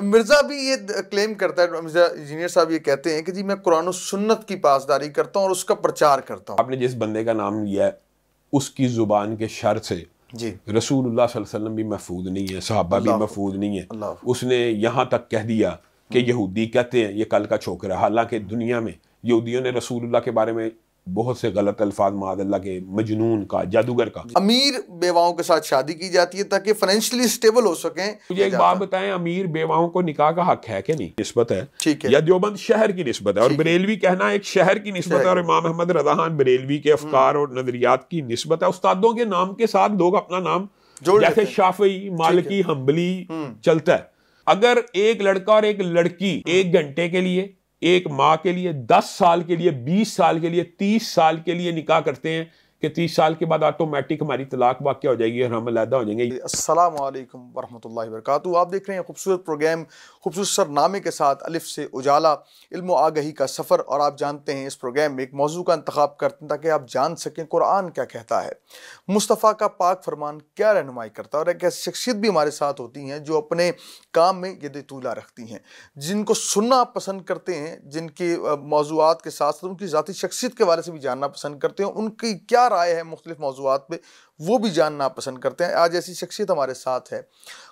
مرزا بھی یہ کلیم کرتا ہے، مرزا انجینئر صاحب یہ کہتے ہیں کہ جی میں قرآن و سنت کی پاسداری کرتا ہوں اور اس کا پرچار کرتا ہوں. آپ نے جس بندے کا نام لیا ہے اس کی زبان کے شر سے جی رسول اللہ صلی اللہ علیہ وسلم بھی محفوظ نہیں ہے، صحابہ بھی محفوظ نہیں ہے. اس نے یہاں تک کہہ دیا کہ یہودی کہتے ہیں یہ کل کا چھوکرا، حالانکہ دنیا میں یہودیوں نے رسول اللہ کے بارے میں بہت سے غلط الفاظ معاذ اللہ کے، مجنون کا، جادوگر کا. امیر بیواؤں کے ساتھ شادی کی جاتی ہے تاکہ فائنینشلی اسٹیبل ہو سکیں. مجھے ایک بات بتائیں، امیر بیواؤں کو نکاح کا حق ہے کہ نہیں؟ نسبت ہے، ٹھیک ہے، یا دیوبند شہر کی نسبت ہے، اور بریلوی کہنا ایک شہر کی نسبت ہے، اور امام احمد رضا خان بریلوی کے افکار اور نظریات کی نسبت ہے. استادوں کے نام کے ساتھ لوگ اپنا نام جیسے شافعی، مالکی، حنبلی چلتا ہے. اگر ایک لڑکا اور ایک لڑکی 1 گھنٹے کے لیے، 1 ماہ کے لیے، 10 سال کے لیے، 20 سال کے لیے، 30 سال کے لیے نکاح کرتے ہیں کہ 30 سال کے بعد آٹومیٹک ہماری طلاق واقع ہو جائے گی اور ہم علیحدہ ہو جائیں گے. السلام علیکم ورحمۃ اللہ وبرکاتہ. آپ دیکھ رہے ہیں خوبصورت پروگرام، خوبصورت سرنامے کے ساتھ الف سے اجالا، علم و آگہی کا سفر. اور آپ جانتے ہیں اس پروگرام میں ایک موضوع کا انتخاب کرتے ہیں تاکہ آپ جان سکیں قرآن کیا کہتا ہے، مصطفیٰ کا پاک فرمان کیا رہنمائی کرتا ہے. اور ایک ایسی شخصیت بھی ہمارے ساتھ ہوتی ہیں جو اپنے کام میں ید طولہ رکھتی ہیں، جن کو سننا پسند کرتے ہیں، جن کے موضوعات کے ساتھ ساتھ ان کی ذاتی شخصیت کے بارے سے بھی جاننا پسند کرتے ہیں، ان کی کیا رائے ہے مختلف موضوعات پہ وہ بھی جاننا پسند کرتے ہیں. آج ایسی شخصیت ہمارے ساتھ ہے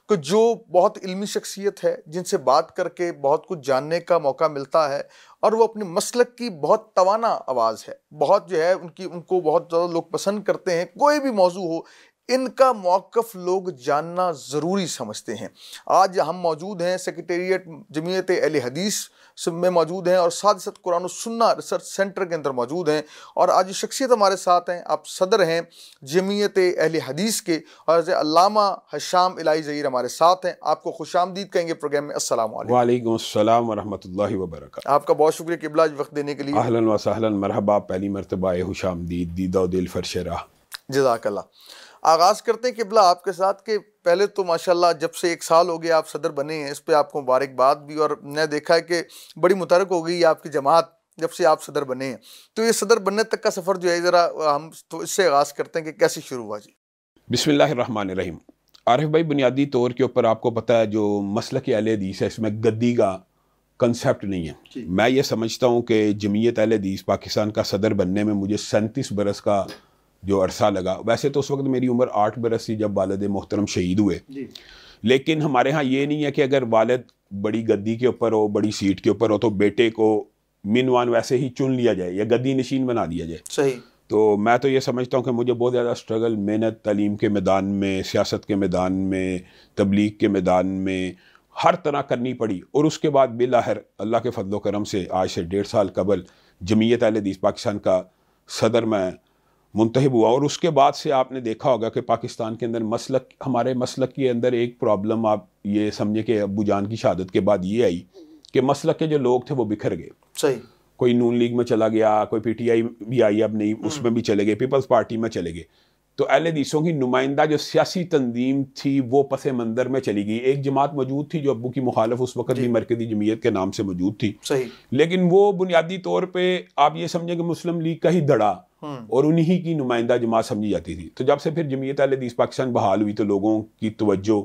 کہ جو بہت علمی شخصیت ہے، جن سے بات کر کے بہت کچھ جاننے کا موقع ملتا ہے، اور وہ اپنے مسلک کی بہت توانا آواز ہے. بہت جو ہے ان کو بہت زیادہ لوگ پسند کرتے ہیں. کوئی بھی موضوع ہو، ان کا موقف لوگ جاننا ضروری سمجھتے ہیں. آج ہم موجود ہیں سیکریٹریٹ جمعیت اہل حدیث میں موجود ہیں، اور ساتھ ساتھ قرآن و سنہ ریسرچ سینٹر کے اندر موجود ہیں. اور آج جو شخصیت ہمارے ساتھ ہیں، آپ صدر ہیں جمعیت اہل حدیث کے، اور علامہ حشام الہی ظہیر ہمارے ساتھ ہیں. آپ کو خوش آمدید کہیں گے پروگرام میں. السلام علیکم. وعلیکم السلام ورحمۃ اللہ وبرکاتہ. آپ کا بہت شکریہ قبلہ وقت دینے کے لیے. اہلاً و سہلاً، مرحبا، پہلی مرتبہ خوش آمدید، دیدہ و دل فرش راہ. جزاک اللہ. آغاز کرتے ہیں قبلہ آپ کے ساتھ کہ پہلے تو ماشاءاللہ جب سے 1 سال ہو گیا آپ صدر بنے ہیں، اس پہ آپ کو مبارکباد بھی. اور میں نے دیکھا ہے کہ بڑی متحرک ہو گئی آپ کی جماعت جب سے آپ صدر بنے ہیں. تو یہ صدر بننے تک کا سفر جو ہے ذرا ہم تو اس سے آغاز کرتے ہیں کہ کیسے شروع ہوا. جی بسم اللہ الرحمن الرحیم. عارف بھائی، بنیادی طور کے اوپر آپ کو پتہ ہے جو مسلک اہل حدیث ہے، اس میں گدی کا کنسیپٹ نہیں ہے. میں یہ سمجھتا ہوں کہ جمعیت اہل حدیث پاکستان کا صدر بننے میں مجھے 37 برس کا جو عرصہ لگا. ویسے تو اس وقت میری عمر 8 برس تھی جب والد محترم شہید ہوئے. لیکن ہمارے ہاں یہ نہیں ہے کہ اگر والد بڑی گدی کے اوپر ہو، بڑی سیٹ کے اوپر ہو، تو بیٹے کو منوان ویسے ہی چن لیا جائے یا گدی نشین بنا دیا جائے. صحیح. تو میں تو یہ سمجھتا ہوں کہ مجھے بہت زیادہ سٹرگل، محنت، تعلیم کے میدان میں، سیاست کے میدان میں، تبلیغ کے میدان میں ہر طرح کرنی پڑی. اور اس کے بعد بالآخر اللہ کے فضل و کرم سے آج سے 1.5 سال قبل جمعیت اہل حدیث پاکستان کا صدر میں منتخب ہوا. اور اس کے بعد سے آپ نے دیکھا ہوگا کہ پاکستان کے اندر ہمارے مسلک کے اندر ایک پرابلم آپ یہ سمجھے کہ ابو جان کی شہادت کے بعد یہ آئی کہ مسلک کے جو لوگ تھے وہ بکھر گئے. صحیح. کوئی نون لیگ میں چلا گیا، کوئی پی ٹی آئی بھی آئی اب نہیں، اس میں بھی چلے گئے، پیپلز پارٹی میں چلے گئے. تو اہل حدیثوں کی نمائندہ جو سیاسی تنظیم تھی وہ پس منظر میں چلی گئی. ایک جماعت موجود تھی جو ابو کی مخالف اس وقت بھی مرکزی جمعیت کے نام سے موجود تھی. صحیح. لیکن وہ بنیادی طور پہ آپ یہ سمجھیں کہ مسلم لیگ کا ہی دڑا اور انہی کی نمائندہ جماعت سمجھی جاتی تھی. تو جب سے پھر جمعیت اہل حدیث پاکستان بحال ہوئی تو لوگوں کی توجہ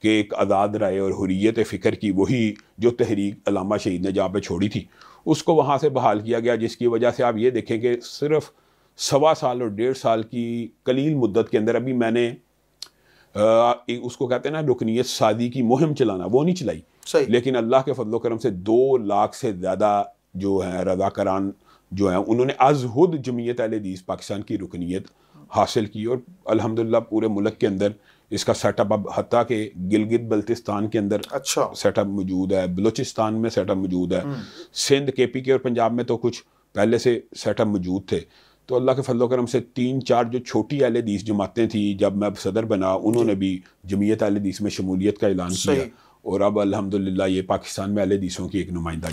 کہ ایک آزاد رائے اور حریت فکر کی وہی جو تحریک علامہ شہید نے جہاں پہ چھوڑی تھی اس کو وہاں سے بحال کیا گیا، جس کی وجہ سے آپ یہ دیکھیں کہ صرف 1.25 سال اور 1.5 سال کی قلیل مدت کے اندر ابھی میں نے اس کو کہتے ہیں نا رکنیت سازی کی مہم چلانا، وہ نہیں چلائی. لیکن اللہ کے فضل و کرم سے 2 لاکھ سے زیادہ جو ہیں رضاکاران جو ہیں انہوں نے از خود جمعیت اہل حدیث پاکستان کی رکنیت حاصل کی. اور الحمدللہ پورے ملک کے اندر اس کا سیٹ اپ اب حتیٰ کہ گلگت بلتستان کے اندر سیٹ اپ موجود ہے، بلوچستان میں سیٹ اپ موجود ہے، سندھ، کے پی کے اور پنجاب میں تو کچھ پہلے سے سیٹ اپ موجود تھے. تو اللہ کے فضل و کرم سے 3-4 جو چھوٹی اہل حدیث جماعتیں تھیں جب میں صدر بنا انہوں نے بھی جمعیت اہل حدیث میں شمولیت کا اعلان کیا. اور اب الحمدللہ یہ پاکستان میں اہل حدیثوں کی ایک نمائندہ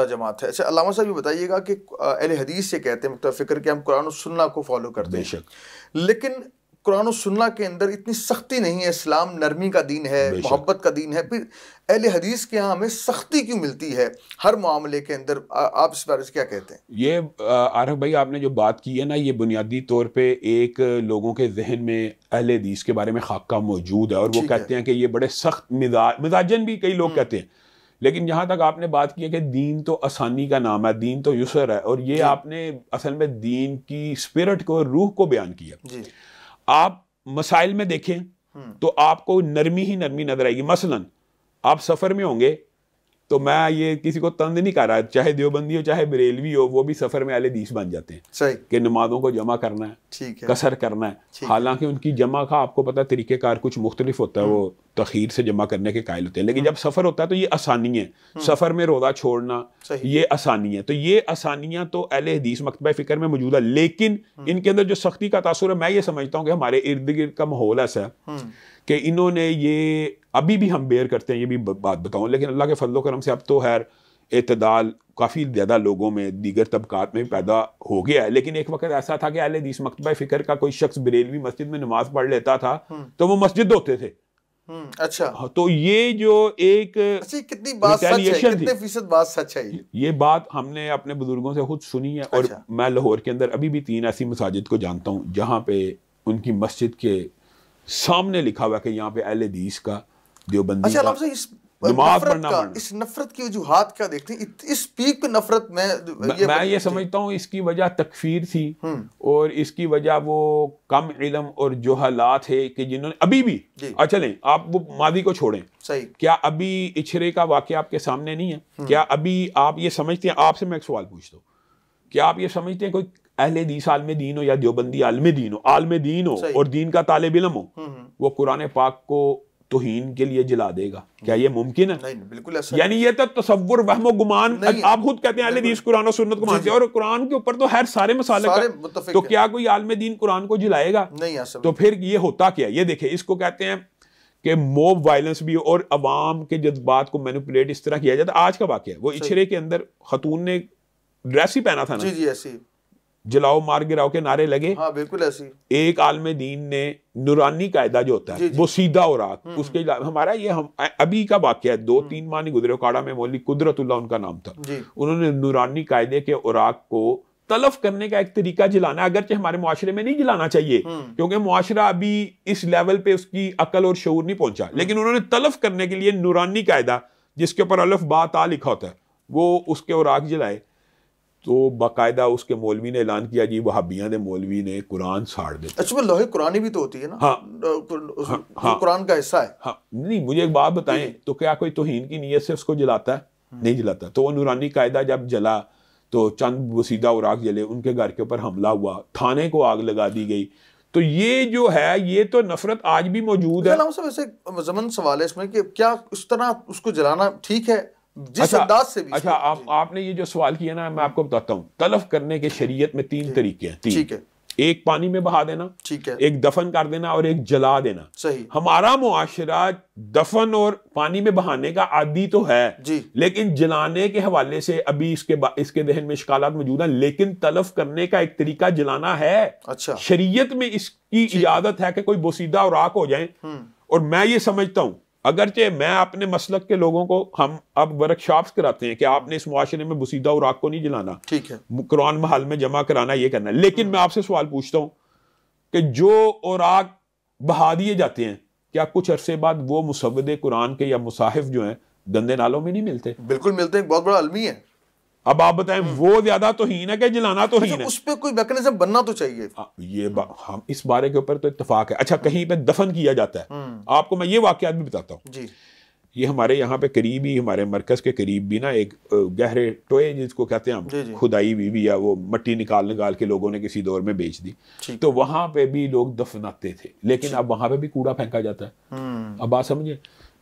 جماعت ہے. اچھا علامہ صاحب یہ بتائیے گا کہ اہل حدیث سے کہتے ہیں متفکر کہ ہم قرآن و سنہ کو فالو کرتے ہیں. بے شک. لیکن قرآن و سنہ کے اندر اتنی سختی نہیں ہے. اسلام نرمی کا دین ہے، محبت کا دین ہے. پھر اہل حدیث کے ہاں ہمیں سختی کیوں ملتی ہے ہر معاملے کے اندر؟ آپ اس بارے سے کیا کہتے ہیں؟ یہ عارف بھائی آپ نے جو بات کی ہے نا، یہ بنیادی طور پہ ایک لوگوں کے ذہن میں اہل حدیث کے بارے میں خاکہ موجود ہے، اور وہ کہتے ہیں کہ یہ بڑے سخت مزاجن بھی کئی لوگ کہتے ہیں. لیکن جہاں تک آپ نے بات کی ہے کہ دین تو آسانی کا نام ہے، دین تو یسر ہے، اور یہ آپ نے اصل میں دین کی اسپرٹ کو، روح کو بیان کیا. آپ مسائل میں دیکھیں تو آپ کو نرمی ہی نرمی نظر آئے گی. مثلا آپ سفر میں ہوں گے تو میں یہ کسی کو تنگ نہیں کر رہا، چاہے دیوبندی ہو چاہے بریلوی ہو، وہ بھی سفر میں اہل حدیث بن جاتے ہیں. صحیح. کہ نمازوں کو جمع کرنا ہے، قصر کرنا ہے. حالانکہ ان کی جمع کا آپ کو پتہ طریقہ کار کچھ مختلف ہوتا ہے، وہ تخیر سے جمع کرنے کے قائل ہوتے ہیں. لیکن جب سفر ہوتا ہے تو یہ آسانی ہے. سفر میں روزہ چھوڑنا یہ آسانی ہے. تو یہ آسانیاں تو اہل حدیث مکتبہ فکر میں موجود ہے، لیکن ان کے اندر جو سختی کا تاثر ہے، میں یہ سمجھتا ہوں کہ ہمارے ارد گرد کا ماحول ایسا ہے کہ انہوں نے یہ ابھی بھی ہم بیئر کرتے ہیں، یہ بھی بات بتاؤں. لیکن اللہ کے فضل و کرم سے اب تو خیر اعتدال کافی زیادہ لوگوں میں، دیگر طبقات میں پیدا ہو گیا ہے. لیکن ایک وقت ایسا تھا کہ اہل حدیث مکتبہ فکر کا کوئی شخص بریلوی مسجد میں نماز پڑھ لیتا تھا تو وہ مسجد ہوتے تھے. اچھا. تو یہ جو ایک کتنی بات سچ ہے، کتنے فیصد بات سچ ہے. یہ بات ہم نے اپنے بزرگوں سے خود سنی ہے. اور میں لاہور کے اندر ابھی بھی 3 ایسی مساجد کو جانتا ہوں جہاں پہ ان کی مسجد کے سامنے لکھا ہوا کہ یہاں پہ اہل حدیث کا، دیوبندی کا نماز پڑھنا. اس نفرت کی وجوہات کیا دیکھتے ہیں؟ اس پیک پہ نفرت میں یہ سمجھتا ہوں اس کی وجہ تکفیر تھی، اور اس کی وجہ وہ کم علم اور جہالات ہے کہ جنہوں نے ابھی بھی چلیں آپ وہ ماضی کو چھوڑیں. کیا ابھی اچھرے کا واقعہ آپ کے سامنے نہیں ہے؟ کیا ابھی آپ یہ سمجھتے ہیں، آپ سے میں ایک سوال پوچھتا ہوں، کیا آپ یہ سمجھتے ہیں کوئی اہل حدیث عالم دین ہو یا دیوبندی عالم دین ہو اور دین کا طالب علم ہو، وہ قرآن پاک کو توہین کے لیے جلا دے گا؟ کیا یہ ممکن ہے؟ نہیں، بالکل ایسا. یعنی یہ تو تصور، وہم و گمان. آپ خود کہتے ہیں اہل حدیث قرآن و سنت کو مانتے ہیں، اور قرآن کے اوپر تو ہر سارے مسالک، تو کیا کوئی عالم دین قرآن کو جلائے گا؟ نہیں. تو پھر یہ ہوتا کیا؟ یہ دیکھیں، اس کو کہتے ہیں کہ موب وائلنس بھی، اور عوام کے جذبات کو مینیپولیٹ اس طرح کیا جاتا ہے. آج کا واقعہ ہے، وہ اچھرے کے اندر خاتون نے ڈریس ہی پہنا تھا نا، ایسی جلاؤ مار گراؤ کے نعرے لگے. ہاں بالکل ایسی. ایک عالم دین نے نورانی قاعدہ جو ہوتا ہے وہ سیدھا اوراق، اس کے ہمارا یہ ابھی کا واقعہ ہے، 2-3 ماہ نہیں گزرے، اکاڑا میں مولوی قدرت اللہ ان کا نام تھا، انہوں نے نورانی قاعدے کے اوراق کو تلف کرنے کا ایک طریقہ جلانا، اگرچہ ہمارے معاشرے میں نہیں جلانا چاہیے کیونکہ معاشرہ ابھی اس لیول پہ اس کی عقل اور شعور نہیں پہنچا، لیکن انہوں نے تلف کرنے کے لیے نورانی قاعدہ جس کے اوپر الف با تا لکھا ہوتا ہے وہ اس کے اوراق جلائے. تو باقاعدہ اس کے مولوی نے اعلان کیا جی وہابیاں دے مولوی نے قرآن ساڑ دیتا. اچھا، لوہے قرآنی بھی تو ہوتی ہے نا. ہاں، قرآن کا حصہ ہے. ہاں نہیں، مجھے ایک بات بتائیں، تو کیا کوئی توہین کی نیت سے اس کو جلاتا ہے؟ نہیں جلاتا. تو وہ نورانی قاعدہ جب جلا تو چند وسیدہ اوراق جلے، ان کے گھر کے اوپر حملہ ہوا، تھانے کو آگ لگا دی گئی. تو یہ جو ہے، یہ تو نفرت آج بھی موجود ہے. ویسے ضمن سوال ہے اس میں کہ کیا اس طرح اس کو جلانا ٹھیک ہے جس انداز سے بھی؟ اچھا، آپ نے یہ جو سوال کیا نا، میں آپ کو بتاتا ہوں. تلف کرنے کے شریعت میں 3 طریقے ہیں. ٹھیک ہے. ایک پانی میں بہا دینا، ٹھیک ہے، ایک دفن کر دینا، اور ایک جلا دینا. صحیح. ہمارا معاشرہ دفن اور پانی میں بہانے کا عادی تو ہے جی، لیکن جلانے کے حوالے سے ابھی اس کے ذہن میں اشکالات موجود ہیں. لیکن تلف کرنے کا ایک طریقہ جلانا ہے. اچھا، شریعت میں اس کی اجازت ہے کہ کوئی بوسیدہ اوراق ہو جائیں. اور میں یہ سمجھتا ہوں، اگرچہ میں اپنے مسلک کے لوگوں کو، ہم اب ورک شاپس کراتے ہیں کہ آپ نے اس معاشرے میں بوسیدہ اوراق کو نہیں جلانا، ٹھیک ہے، قرآن محل میں جمع کرانا، یہ کرنا ہے. لیکن میں آپ سے سوال پوچھتا ہوں کہ جو اوراق بہا دیے جاتے ہیں، کیا کچھ عرصے بعد وہ مسودے قرآن کے یا مصاحف جو ہیں گندے نالوں میں نہیں ملتے؟ بالکل ملتے ہیں. ایک بہت بڑا المی ہے. اب آپ بتائیں وہ زیادہ توہین ہے کہ جلانا توہین ہے؟ اس پہ کوئی میکنزم بننا تو چاہیے. یہ ہم اس بارے کے اوپر تو اتفاق ہے. اچھا، کہیں پہ دفن کیا جاتا ہے، آپ کو میں یہ واقعات بھی بتاتا ہوں. جی، یہ ہمارے یہاں پہ قریب ہی، ہمارے مرکز کے قریب بھی نا ایک گہرے ٹوئے جس کو کہتے ہیں ہم، کھدائی ہوئی ہے، وہ مٹی نکال کے لوگوں نے کسی دور میں بیچ دی. تو وہاں پہ بھی لوگ دفناتے تھے، لیکن اب وہاں پہ بھی کوڑا پھینکا جاتا ہے. اب بات سمجھے،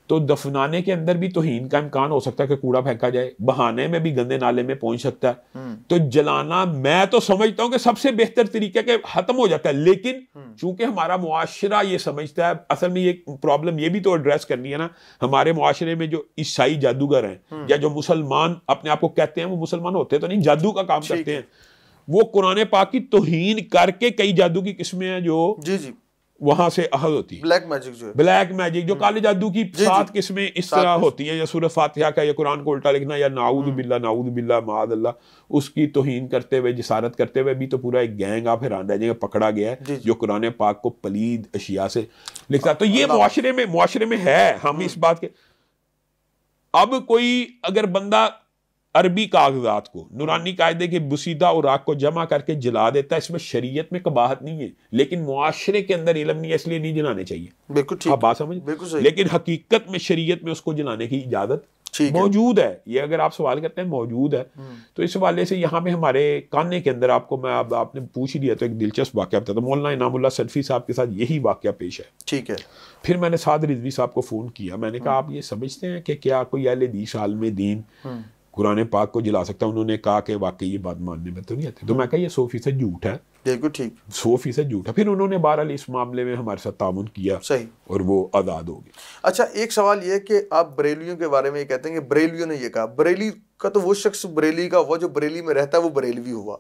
تو دفنانے کے اندر بھی توہین کا امکان ہو سکتا ہے کہ کوڑا پھینکا جائے، بہانے میں بھی گندے نالے میں پہنچ سکتا ہے. تو جلانا میں تو سمجھتا ہوں کہ سب سے بہتر طریقہ کہ ختم ہو جاتا ہے. لیکن چونکہ ہمارا معاشرہ یہ سمجھتا ہے، اصل میں یہ پرابلم یہ بھی تو ایڈریس کرنی ہے نا. ہمارے معاشرے میں جو عیسائی جادوگر ہیں یا جو مسلمان اپنے آپ کو کہتے ہیں، وہ مسلمان ہوتے تو نہیں، جادو کا کام کرتے ہیں، وہ قرآن پاک کی توہین کر کے، کئی جادو کی قسمیں ہیں جو وہاں سے اخذ ہوتی ہے. بلیک میجک جو ہے، بلیک میجک جو کالے جادو کی 7 قسمیں اس طرح ہوتی ہیں، یا سورہ فاتحہ کا یا قرآن کو الٹا لکھنا، یا نعوذ باللہ معاذ اللہ، اس کی توہین کرتے ہوئے، جسارت کرتے ہوئے بھی تو پورا ایک گینگ آپ حیران رہ جائیں گے پکڑا گیا ہے جو قرآن پاک کو پلید اشیاء سے لکھتا. تو یہ معاشرے میں ہے. ہم اس بات کے اب کوئی اگر بندہ عربی کاغذات کو نورانی قاعدے کے بسیدہ اوراق کو جمع کر کے جلا دیتا ہے، اس میں شریعت میں قباحت نہیں ہے، لیکن معاشرے کے اندر علم نہیں ہے، اس لیے نہیں جلانے چاہیے. بالکل ٹھیک، آپ بات سمجھ. بالکل صحیح. لیکن حقیقت میں شریعت میں اس کو جلانے کی اجازت موجود ہے. یہ اگر آپ سوال کرتے ہیں موجود ہے، تو اس حوالے سے یہاں پہ ہمارے کانے کے اندر آپ کو میں آپ نے پوچھ ہی دیا تو ایک دلچسپ واقعہ بتاتا ہوں. مولانا انعام اللہ سلفی صاحب کے ساتھ یہی واقعہ پیش ہے. ٹھیک ہے. پھر میں نے سعد رضوی صاحب کو فون کیا، میں نے کہا آپ یہ سمجھتے ہیں کہ کیا کوئی اہل حدیث عالم دین قرآن پاک کو جلا سکتا ہے؟ انہوں نے کہا کہ واقعی یہ بات ماننے میں تو نہیں آتی. تو میں کہا یہ 100% جھوٹ ہے. بالکل ٹھیک، 100% جھوٹ ہے. پھر انہوں نے بہرحال اس معاملے میں ہمارے ساتھ تعاون کیا، صحیح، اور وہ آزاد ہو گئے. اچھا ایک سوال یہ کہ آپ بریلیوں کے بارے میں یہ کہتے ہیں کہ بریلیوں نے یہ کہا، بریلی کا تو وہ شخص بریلی کا ہوا جو بریلی میں رہتا ہے وہ بریلوی ہوا،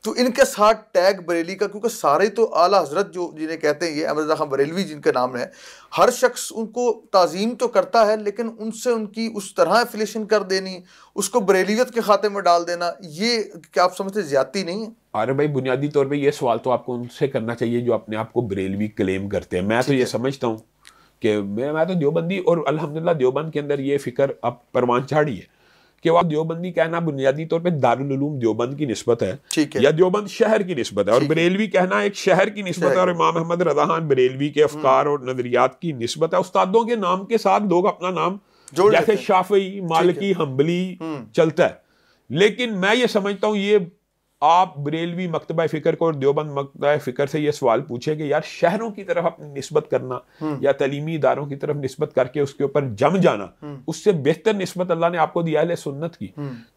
تو ان کے ساتھ ٹیگ بریلی کا، کیونکہ سارے تو اعلیٰ حضرت جو جنہیں کہتے ہیں یہ احمد رضا خان بریلوی جن کا نام ہے، ہر شخص ان کو تعظیم تو کرتا ہے، لیکن ان سے ان کی اس طرح ایفیلیشن کر دینی، اس کو بریلیت کے خاتے میں ڈال دینا، یہ کیا آپ سمجھتے زیادتی نہیں ہے؟ ارے بھائی بنیادی طور پہ یہ سوال تو آپ کو ان سے کرنا چاہیے جو اپنے آپ کو بریلوی کلیم کرتے ہیں. میں تو یہ سمجھتا ہوں کہ میں تو دیوبندی، اور الحمدللہ دیوبند کے اندر یہ فکر اب پروان چڑھی ہے کہ وہ دیوبندی کہنا بنیادی طور پہ دارالعلوم دیوبند کی نسبت ہے یا دیوبند شہر کی نسبت ہے، اور بریلوی کہنا ایک شہر کی نسبت ہے، اور امام احمد رضا خان بریلوی کے افکار اور نظریات کی نسبت ہے. استادوں کے نام کے ساتھ لوگ اپنا نام جیسے شافعی، مالکی، حنبلی چلتا ہے. لیکن میں یہ سمجھتا ہوں یہ آپ بریلوی مکتبہ فکر کو اور دیوبند مکتبہ فکر سے یہ سوال پوچھیں کہ یار شہروں کی طرف اپنی نسبت کرنا یا تعلیمی اداروں کی طرف نسبت کر کے اس کے اوپر جم جانا، اس سے بہتر نسبت اللہ نے آپ کو دیا ہے سنت کی،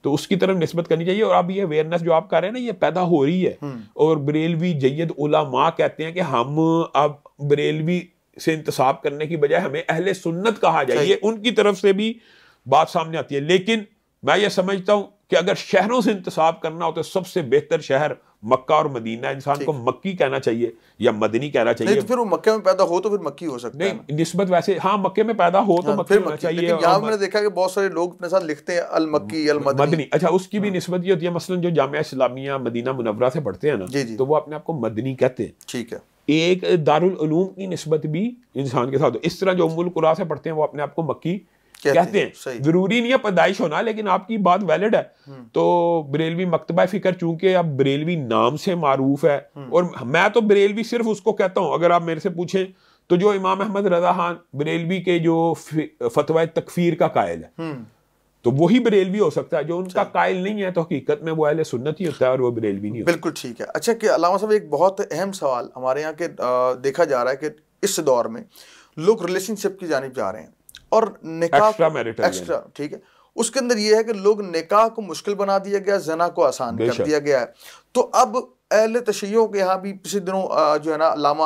تو اس کی طرف نسبت کرنی چاہیے. اور اب یہ اویئرنیس جو آپ کر رہے ہیں نا یہ پیدا ہو رہی ہے، اور بریلوی جید علماء کہتے ہیں کہ ہم اب بریلوی سے انتصاب کرنے کی بجائے ہمیں اہل سنت کہا جائے. یہ ان کی طرف سے بھی بات سامنے آتی ہے. لیکن میں یہ سمجھتا ہوں کہ اگر شہروں سے انتصاب کرنا ہو تو سب سے بہتر شہر مکہ اور مدینہ. انسان کو مکی کہنا چاہیے یا مدنی کہنا چاہیے. پھر وہ مکہ میں پیدا ہو تو پھر مکی ہو سکتا ہے. نہیں نسبت ویسے ہاں مکے میں پیدا ہو تو مکی ہونا چاہیے. لیکن یہاں میں نے دیکھا کہ بہت سارے لوگ اپنے ساتھ لکھتے ہیں المکی المدنی. اچھا اس کی بھی نسبت یہ ہوتی ہے، مثلا جو جامعہ اسلامیہ مدینہ منورہ سے پڑھتے ہیں نا تو وہ اپنے آپ کو مدنی کہتے ہیں. ٹھیک ہے. ایک دارالعلوم کی نسبت بھی انسان کے ساتھ، اس طرح جو ام القریٰ سے پڑھتے ہیں وہ اپنے آپ کو مکی کہتے ہیں. ضروری نہیں ہے پیدائش ہونا، لیکن آپ کی بات ویلڈ ہے. تو بریلوی مکتبہ فکر چونکہ اب بریلوی نام سے معروف ہے، اور میں تو بریلوی صرف اس کو کہتا ہوں، اگر آپ میرے سے پوچھیں تو جو امام احمد رضا خان بریلوی کے جو فتویٰ تکفیر کا قائل ہے تو وہی بریلوی ہو سکتا ہے. جو ان کا قائل نہیں ہے تو حقیقت میں وہ اہل سنت ہی ہوتا ہے اور وہ بریلوی نہیں ہوتا. بالکل ٹھیک ہے. اچھا کہ علامہ صاحب ایک بہت اہم سوال ہمارے یہاں کے دیکھا جا رہا ہے کہ اس دور میں لوگ ریلیشن شپ کی جانب جا رہے ہیں، اور نکاح ایکسٹرا ٹھیک ہے، اس کے اندر یہ ہے کہ لوگ نکاح کو مشکل بنا دیا گیا، زنا کو آسان کر دیا گیا ہے. تو اب اہل تشیعوں کے یہاں بھی پچھلے دنوں جو ہے نا علامہ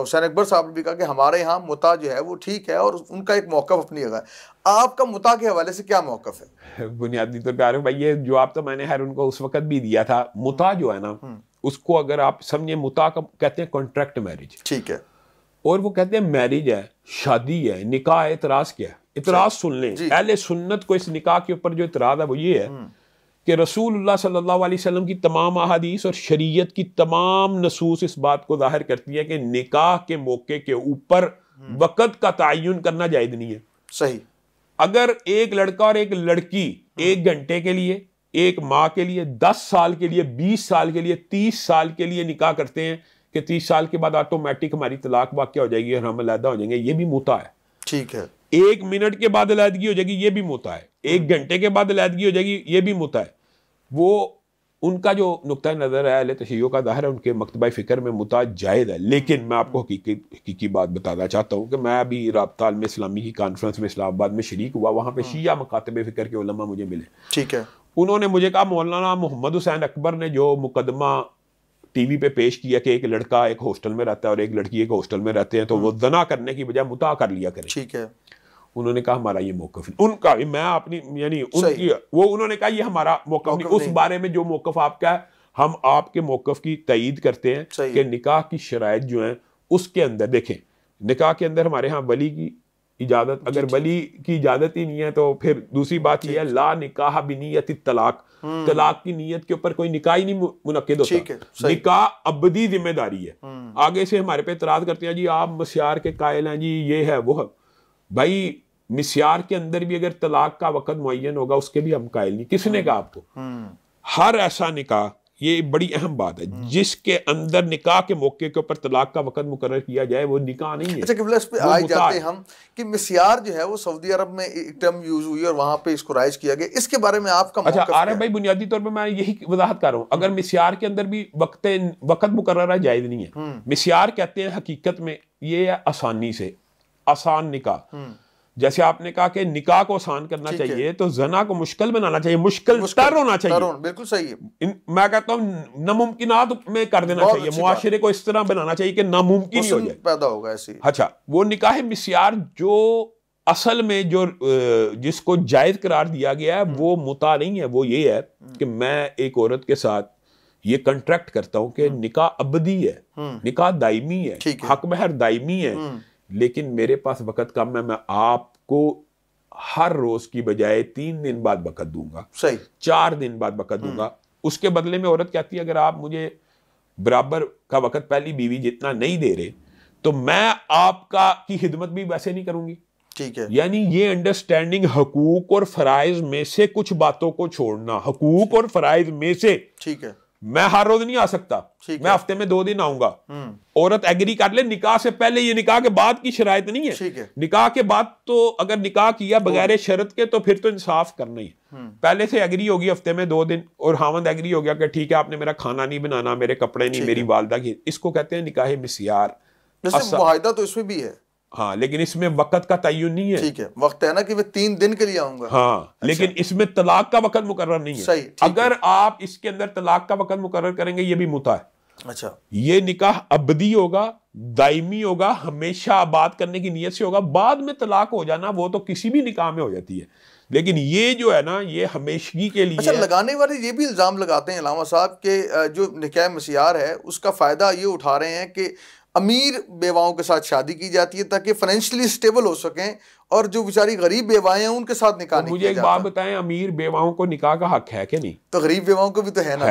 حسین اکبر صاحب نے بھی کہا کہ ہمارے یہاں متع جو ہے وہ ٹھیک ہے، اور ان کا ایک موقف اپنی جگہ ہے. آپ کا متع کے حوالے سے کیا موقف ہے؟ بنیادی طور پہ بھائی یہ جواب تو میں نے ان کو اس وقت بھی دیا تھا. متع جو ہے نا اس کو اگر آپ سمجھیں، متع کا کہتے ہیں کانٹریکٹ میرج. ٹھیک ہے. اور وہ کہتے ہیں میرج ہے، شادی ہے، نکاح. اعتراض کیا ہے؟ اعتراض سن لیں. اہل سنت کو اس نکاح کے اوپر جو اعتراض ہے وہ یہ ہے کہ رسول اللہ صلی اللہ علیہ وسلم کی تمام احادیث اور شریعت کی تمام نصوص اس بات کو ظاہر کرتی ہے کہ نکاح کے موقع کے اوپر وقت کا تعین کرنا جائز نہیں ہے. صحیح. اگر ایک لڑکا اور ایک لڑکی 1 گھنٹے کے لیے، 1 ماہ کے لیے، 10 سال کے لیے، 20 سال کے لیے، 30 سال کے لیے نکاح کرتے ہیں کہ 30 سال کے بعد آٹومیٹک ہماری طلاق واقع ہو جائے گی اور ہم علیحدہ ہو جائیں گے، یہ بھی متع ہے. ٹھیک ہے. 1 منٹ کے بعد علیحدگی ہو جائے گی، یہ بھی متع ہے. 1 گھنٹے کے بعد علیحدگی ہو جائے گی، یہ بھی متع ہے. وہ ان کا جو نقطہ نظر ہے اہل تشیع کا ظاہر ہے، ان کے مکتبہ فکر میں متع جائز ہے. لیکن میں آپ کو حقیقی بات بتانا چاہتا ہوں کہ میں ابھی رابطہ عالم اسلامی کی کانفرنس میں اسلام آباد میں شریک ہوا، وہاں پہ شیعہ مکاتب فکر کے علماء مجھے ملے. ٹھیک ہے. انہوں نے مجھے کہا مولانا محمد حسین اکبر نے جو مقدمہ ٹی وی پہ پیش کیا کہ ایک لڑکا ایک ہاسٹل میں رہتا ہے اور ایک لڑکی ایک ہاسٹل میں رہتے ہیں تو وہ زنا کرنے کی بجائے متع کر لیا کریں. ٹھیک ہے. انہوں نے کہا ہمارا یہ موقف نہیں. ان کا میں اپنی یعنی ان کی وہ انہوں نے کہا یہ ہمارا موقف نہیں. اس بارے میں جو موقف آپ کا ہے ہم آپ کے موقف کی تائید کرتے ہیں کہ نکاح کی شرائط جو ہیں اس کے اندر دیکھیں، نکاح کے اندر ہمارے ہاں ولی کی اجازت، اگر ولی کی اجازت ہی نہیں ہے تو پھر دوسری بات یہ ہے لا نکاح بنیت الطلاق، طلاق کی نیت کے اوپر کوئی نکاح ہی نہیں منعقد ہوتا. نکاح ابدی ذمہ داری ہے. آگے سے ہمارے پہ اعتراض کرتے ہیں جی آپ مسیار کے قائل ہیں، جی یہ ہے وہ ہے. بھائی مسیار کے اندر بھی اگر طلاق کا وقت معین ہوگا اس کے بھی ہم قائل نہیں. کس نے کہا آپ کو؟ ہر ایسا نکاح، یہ بڑی اہم بات ہے، جس کے اندر نکاح کے موقع کے اوپر طلاق کا وقت مقرر کیا جائے وہ نکاح نہیں ہے. اچھا قبلہ اس پہ آئے جاتے ہیں ہم کہ مسیار جو ہے وہ سعودی عرب میں ایک ٹرم یوز ہوئی اور وہاں پہ اس کو رائج کیا گیا، اس کے بارے میں آپ کا موقف اچھا کیا ہے؟ عارف بھائی بنیادی طور پہ میں یہی وضاحت کر رہا ہوں، اگر مسیار کے اندر بھی وقت مقررہ جائز نہیں ہے. مسیار کہتے ہیں حقیقت میں یہ ہے آسانی سے آسان نکاح. جیسے آپ نے کہا کہ نکاح کو آسان کرنا چاہیے تو زنا کو مشکل بنانا چاہیے، مشکل تر ہونا چاہیے. بالکل صحیح ہے. میں کہتا ہوں ناممکنات میں کر دینا چاہیے، معاشرے کو اس طرح بنانا چاہیے کہ ناممکن ہی ہو جائے، پیدا ہوگا ایسی. اچھا وہ نکاح مسیار جو اصل میں جو جس کو جائز قرار دیا گیا ہے وہ متع نہیں ہے، وہ یہ ہے کہ میں ایک عورت کے ساتھ یہ کنٹریکٹ کرتا ہوں کہ نکاح ابدی ہے، نکاح دائمی ہے، حق مہر دائمی ہے، لیکن میرے پاس وقت کم ہے، میں آپ کو ہر روز کی بجائے 3 دن بعد وقت دوں گا، 4 دن بعد وقت دوں گا. اس کے بدلے میں عورت کہتی ہے اگر آپ مجھے برابر کا وقت پہلی بیوی جتنا نہیں دے رہے تو میں آپ کی خدمت بھی ویسے نہیں کروں گی. ٹھیک ہے. یعنی یہ انڈرسٹینڈنگ حقوق اور فرائض میں سے کچھ باتوں کو چھوڑنا، حقوق اور فرائض میں سے. ٹھیک ہے. میں ہر روز نہیں آ سکتا، میں ہفتے میں 2 دن آؤں گا. عورت ایگری کر لے نکاح سے پہلے، یہ نکاح کے بعد کی شرائط نہیں ہے. نکاح کے بعد تو اگر نکاح کیا بغیر شرط کے تو پھر تو انصاف کرنا ہی. پہلے سے ایگری ہوگی ہفتے میں 2 دن، اور خاوند ایگری ہو گیا کہ ٹھیک ہے آپ نے میرا کھانا نہیں بنانا، میرے کپڑے نہیں، میری والدہ کی. اس کو کہتے ہیں نکاح مسیار. معاہدہ تو اس میں بھی ہے، ہاں، لیکن اس میں وقت کا تعین نہیں ہے. ٹھیک ہے، وقت ہے نا کہ میں 3 دن کے لیے آؤں گا. ہاں، لیکن اس میں طلاق کا وقت مقرر نہیں ہے. اگر آپ اس کے اندر طلاق کا وقت مقرر کریں گے یہ بھی متع ہے. اچھا، یہ نکاح ابدی ہوگا، دائمی ہوگا، ہمیشہ آباد کرنے کی نیت سے ہوگا. بعد میں طلاق ہو جانا وہ تو کسی بھی نکاح میں ہو جاتی ہے، لیکن یہ جو ہے نا یہ ہمیشگی کے لیے. اچھا، لگانے والے یہ بھی الزام لگاتے ہیں علامہ صاحب کہ جو نکاح مسیار ہے اس کا فائدہ یہ اٹھا رہے ہیں کہ امیر بیواؤں کے ساتھ شادی کی جاتی ہے تاکہ فائنینشلی اسٹیبل ہو سکیں، اور جو بیچاری غریب بیوائیں ہیں ان کے ساتھ نکاح نہیں کیا جاتا. مجھے ایک بات بتائیں، امیر بیواؤں کو نکاح کا حق ہے کہ نہیں؟ تو غریب بیواؤں کو بھی تو ہے نا.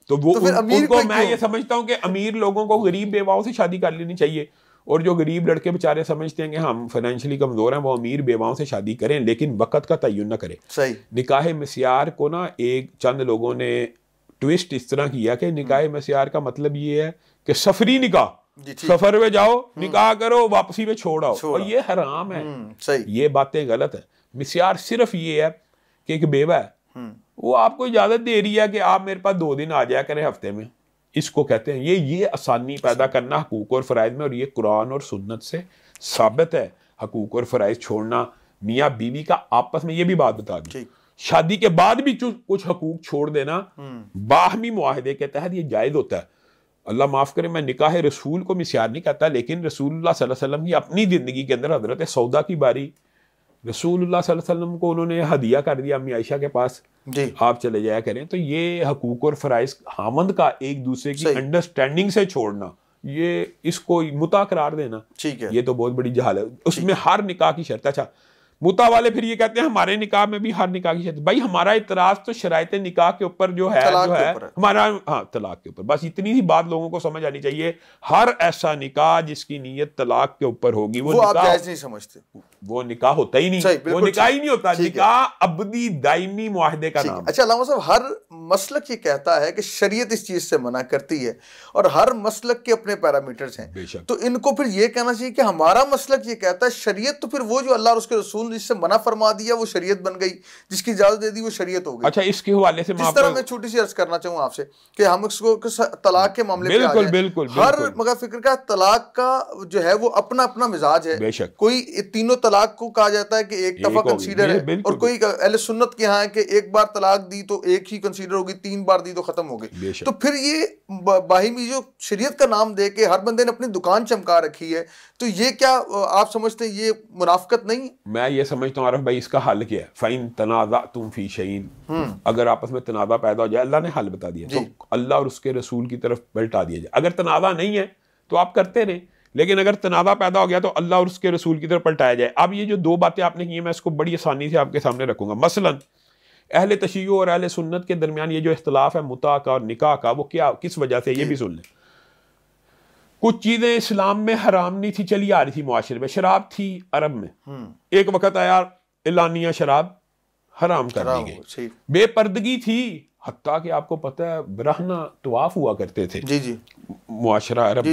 تو ان کو میں یہ سمجھتا ہوں کہ امیر لوگوں کو غریب بیواؤں سے شادی کر لینی چاہیے، اور جو غریب لڑکے بیچارے سمجھتے ہیں کہ ہم فائنینشلی کمزور ہیں وہ امیر بیواؤں سے شادی کریں، لیکن وقت کا تعین نہ کریں. صحیح. نکاح مسیار کو نا ایک چند لوگوں نے ٹویسٹ اس طرح کیا کہ نکاح مسیار کا مطلب یہ ہے کہ سفری نکاح، سفر میں جاؤ نکاح کرو واپسی میں چھوڑ آؤ، اور یہ حرام ہے. یہ باتیں غلط ہیں. مسیار صرف یہ ہے کہ ایک بیوہ ہے، وہ آپ کو اجازت دے رہی ہے کہ آپ میرے پاس 2 دن آ جایا کریں ہفتے میں. اس کو کہتے ہیں یہ آسانی پیدا کرنا حقوق اور فرائض میں، اور یہ قرآن اور سنت سے ثابت ہے. حقوق اور فرائض چھوڑنا، میاں بیوی کا آپس میں، یہ بھی بات بتا دوں، شادی کے بعد بھی کچھ حقوق چھوڑ دینا باہمی معاہدے کے تحت یہ جائز ہوتا ہے. اللہ معاف کرے، میں نکاح رسول کو مسیار نہیں کہتا، لیکن رسول اللہ صلی اللہ علیہ وسلم کی اپنی زندگی کے اندر حضرت سودا کی باری، رسول اللہ صلی اللہ علیہ وسلم کو انہوں نے ہدیہ کر دیا امی عائشہ کے پاس، آپ چلے جایا کریں. تو یہ حقوق اور فرائض خاوند کا ایک دوسرے کی انڈرسٹینڈنگ سے چھوڑنا، یہ اس کو متع قرار دینا، یہ تو بہت بڑی جہالت ہے. اس میں ہر نکاح کی شرط. اچھا، متع والے پھر یہ کہتے ہیں ہمارے نکاح میں بھی ہر نکاح کی شرط. بھائی ہمارا اعتراض تو شرائط نکاح کے اوپر جو ہے ہمارا، ہاں طلاق کے اوپر. بس اتنی سی بات لوگوں کو سمجھ آنی چاہیے. ہر ایسا نکاح جس کی نیت طلاق کے اوپر ہوگی وہ آپ جائز نہیں سمجھتے، وہ نکاح ہوتا ہی نہیں، وہ نکاح ہی نہیں ہوتا. نکاح ابدی دائمی معاہدے کا نام. اچھا علامہ صاحب، ہر مسلک یہ کہتا ہے کہ شریعت اس چیز سے منع کرتی ہے، اور ہر مسلک کے اپنے پیرامیٹرز ہیں. تو ان کو پھر یہ کہنا چاہیے کہ ہمارا مسلک یہ کہتا ہے شریعت، تو پھر وہ جو اللہ اور اس کے رسول جس سے منع فرما دیا وہ شریعت بن گئی، جس کی اجازت دے دی وہ شریعت ہو گئی. اچھا، اس کے حوالے سے جس طرح میں چھوٹی سی عرض کرنا چاہوں آپ سے کہ ہم اس کو طلاق کے معاملے پہ آ جائیں، ہر مگر فکر کا طلاق کا جو ہے وہ اپنا اپنا مزاج ہے. کوئی 3 طلاق کو کہا جاتا ہے کہ ایک دفعہ کنسیڈر ہے، اور کوئی اہل سنت کے ہاں ہے کہ ایک بار طلاق دی تو ایک ہی کنسیڈر ہوگی، 3 بار دی تو ختم ہو گئی. تو پھر یہ باہمی جو شریعت کا نام دے کے ہر بندے نے اپنی دکان چمکا رکھی ہے، تو یہ کیا آپ سمجھتے ہیں یہ منافقت نہیں؟ میں یہ سمجھتا ہوں عارف بھائی، اس کا حل کیا ہے؟ فَإِن تَنَازَعْتُمْ فِي شَيْءٍ، اگر آپس میں تنازع پیدا ہو جائے، اللہ نے حل بتا دیا، تو اللہ اور اس کے رسول کی طرف پلٹا دیا جائے. اگر تنازع نہیں ہے تو آپ کرتے رہیں، لیکن اگر تنازع پیدا ہو گیا تو اللہ اور اس کے رسول کی طرف پلٹایا جائے. اب یہ جو 2 باتیں آپ نے کی ہیں میں اس کو بڑی آسانی سے آپ کے سامنے رکھوں گا. مثلا اہل تشیع اور اہل سنت کے درمیان یہ جو اختلاف ہے متع کا اور نکاح کا، وہ کیا، کس وجہ سے، یہ بھی سن لیں. کچھ چیزیں اسلام میں حرام نہیں تھی چلی آ رہی تھی معاشرے میں. شراب تھی عرب میں, ایک وقت آیا اعلانیہ شراب حرام کر دی گئی. بے پردگی تھی, حتیٰ کہ آپ کو پتہ ہے برہنہ طواف ہوا کرتے تھے معاشرہ عرب.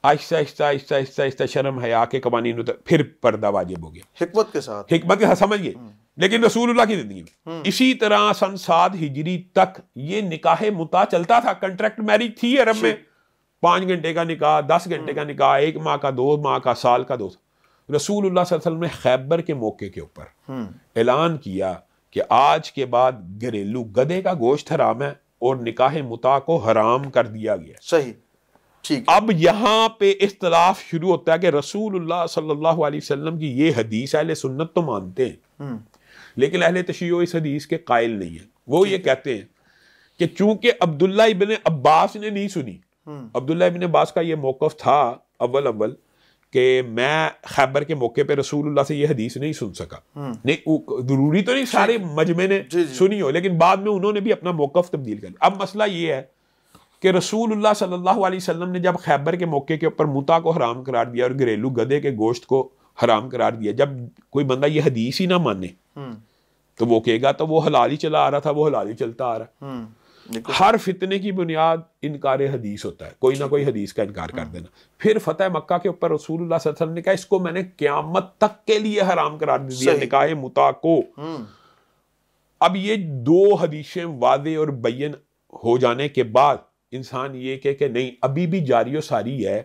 آہستہ آہستہ آہستہ آہستہ آہستہ شرم حیا کے قوانین پھر پردہ واجب ہو گیا, حکمت کے ساتھ سمجھ گئے. لیکن رسول اللہ کی زندگی میں اسی طرح سن 7 ہجری تک یہ نکاح متا چلتا تھا. کنٹریکٹ میرج تھی عرب میں, 5 گھنٹے کا نکاح, 10 گھنٹے کا نکاح, 1 ماہ کا, 2 ماہ کا, سال کا, 2 سال. رسول اللہ صلی اللہ علیہ وسلم نے خیبر کے موقع کے اوپر اعلان کیا کہ آج کے بعد گھریلو گدھے کا گوشت حرام ہے اور نکاح متا کو حرام کر دیا گیا. صحیح. اب یہاں پہ اختلاف شروع ہوتا ہے کہ رسول اللہ صلی اللہ علیہ وسلم کی یہ حدیث اہل سنت تو مانتے ہیں, لیکن اہل تشیع اس حدیث کے قائل نہیں ہیں. وہ یہ کہتے ہیں کہ چونکہ عبداللہ ابن عباس نے نہیں سنی, عبداللہ ابن عباس کا یہ موقف تھا اول کہ میں خیبر کے موقع پہ رسول اللہ سے یہ حدیث نہیں سن سکا. نہیں, ضروری تو نہیں سارے مجمع نے سنی ہو, لیکن بعد میں انہوں نے بھی اپنا موقف تبدیل کر لیا. اب مسئلہ یہ ہے کہ رسول اللہ صلی اللہ علیہ وسلم نے جب خیبر کے موقع کے اوپر متا کو حرام قرار دیا اور گھریلو گدھے کے گوشت کو حرام قرار دیا, جب کوئی بندہ یہ حدیث ہی نہ مانے تو وہ کہے گا تو وہ حلال ہی چلا آ رہا تھا, وہ حلال ہی چلتا آ رہا. ہر فتنے کی بنیاد انکار حدیث ہوتا ہے, کوئی نہ کوئی حدیث کا انکار کر دینا. پھر فتح مکہ کے اوپر رسول اللہ صلی اللہ علیہ وسلم نے کہا اس کو میں نے قیامت تک کے لیے حرام قرار دیا نکاح متا کو. اب یہ 2 حدیثیں واضح اور بین ہو جانے کے بعد انسان یہ کہ نہیں ابھی بھی جاری و ساری ہے,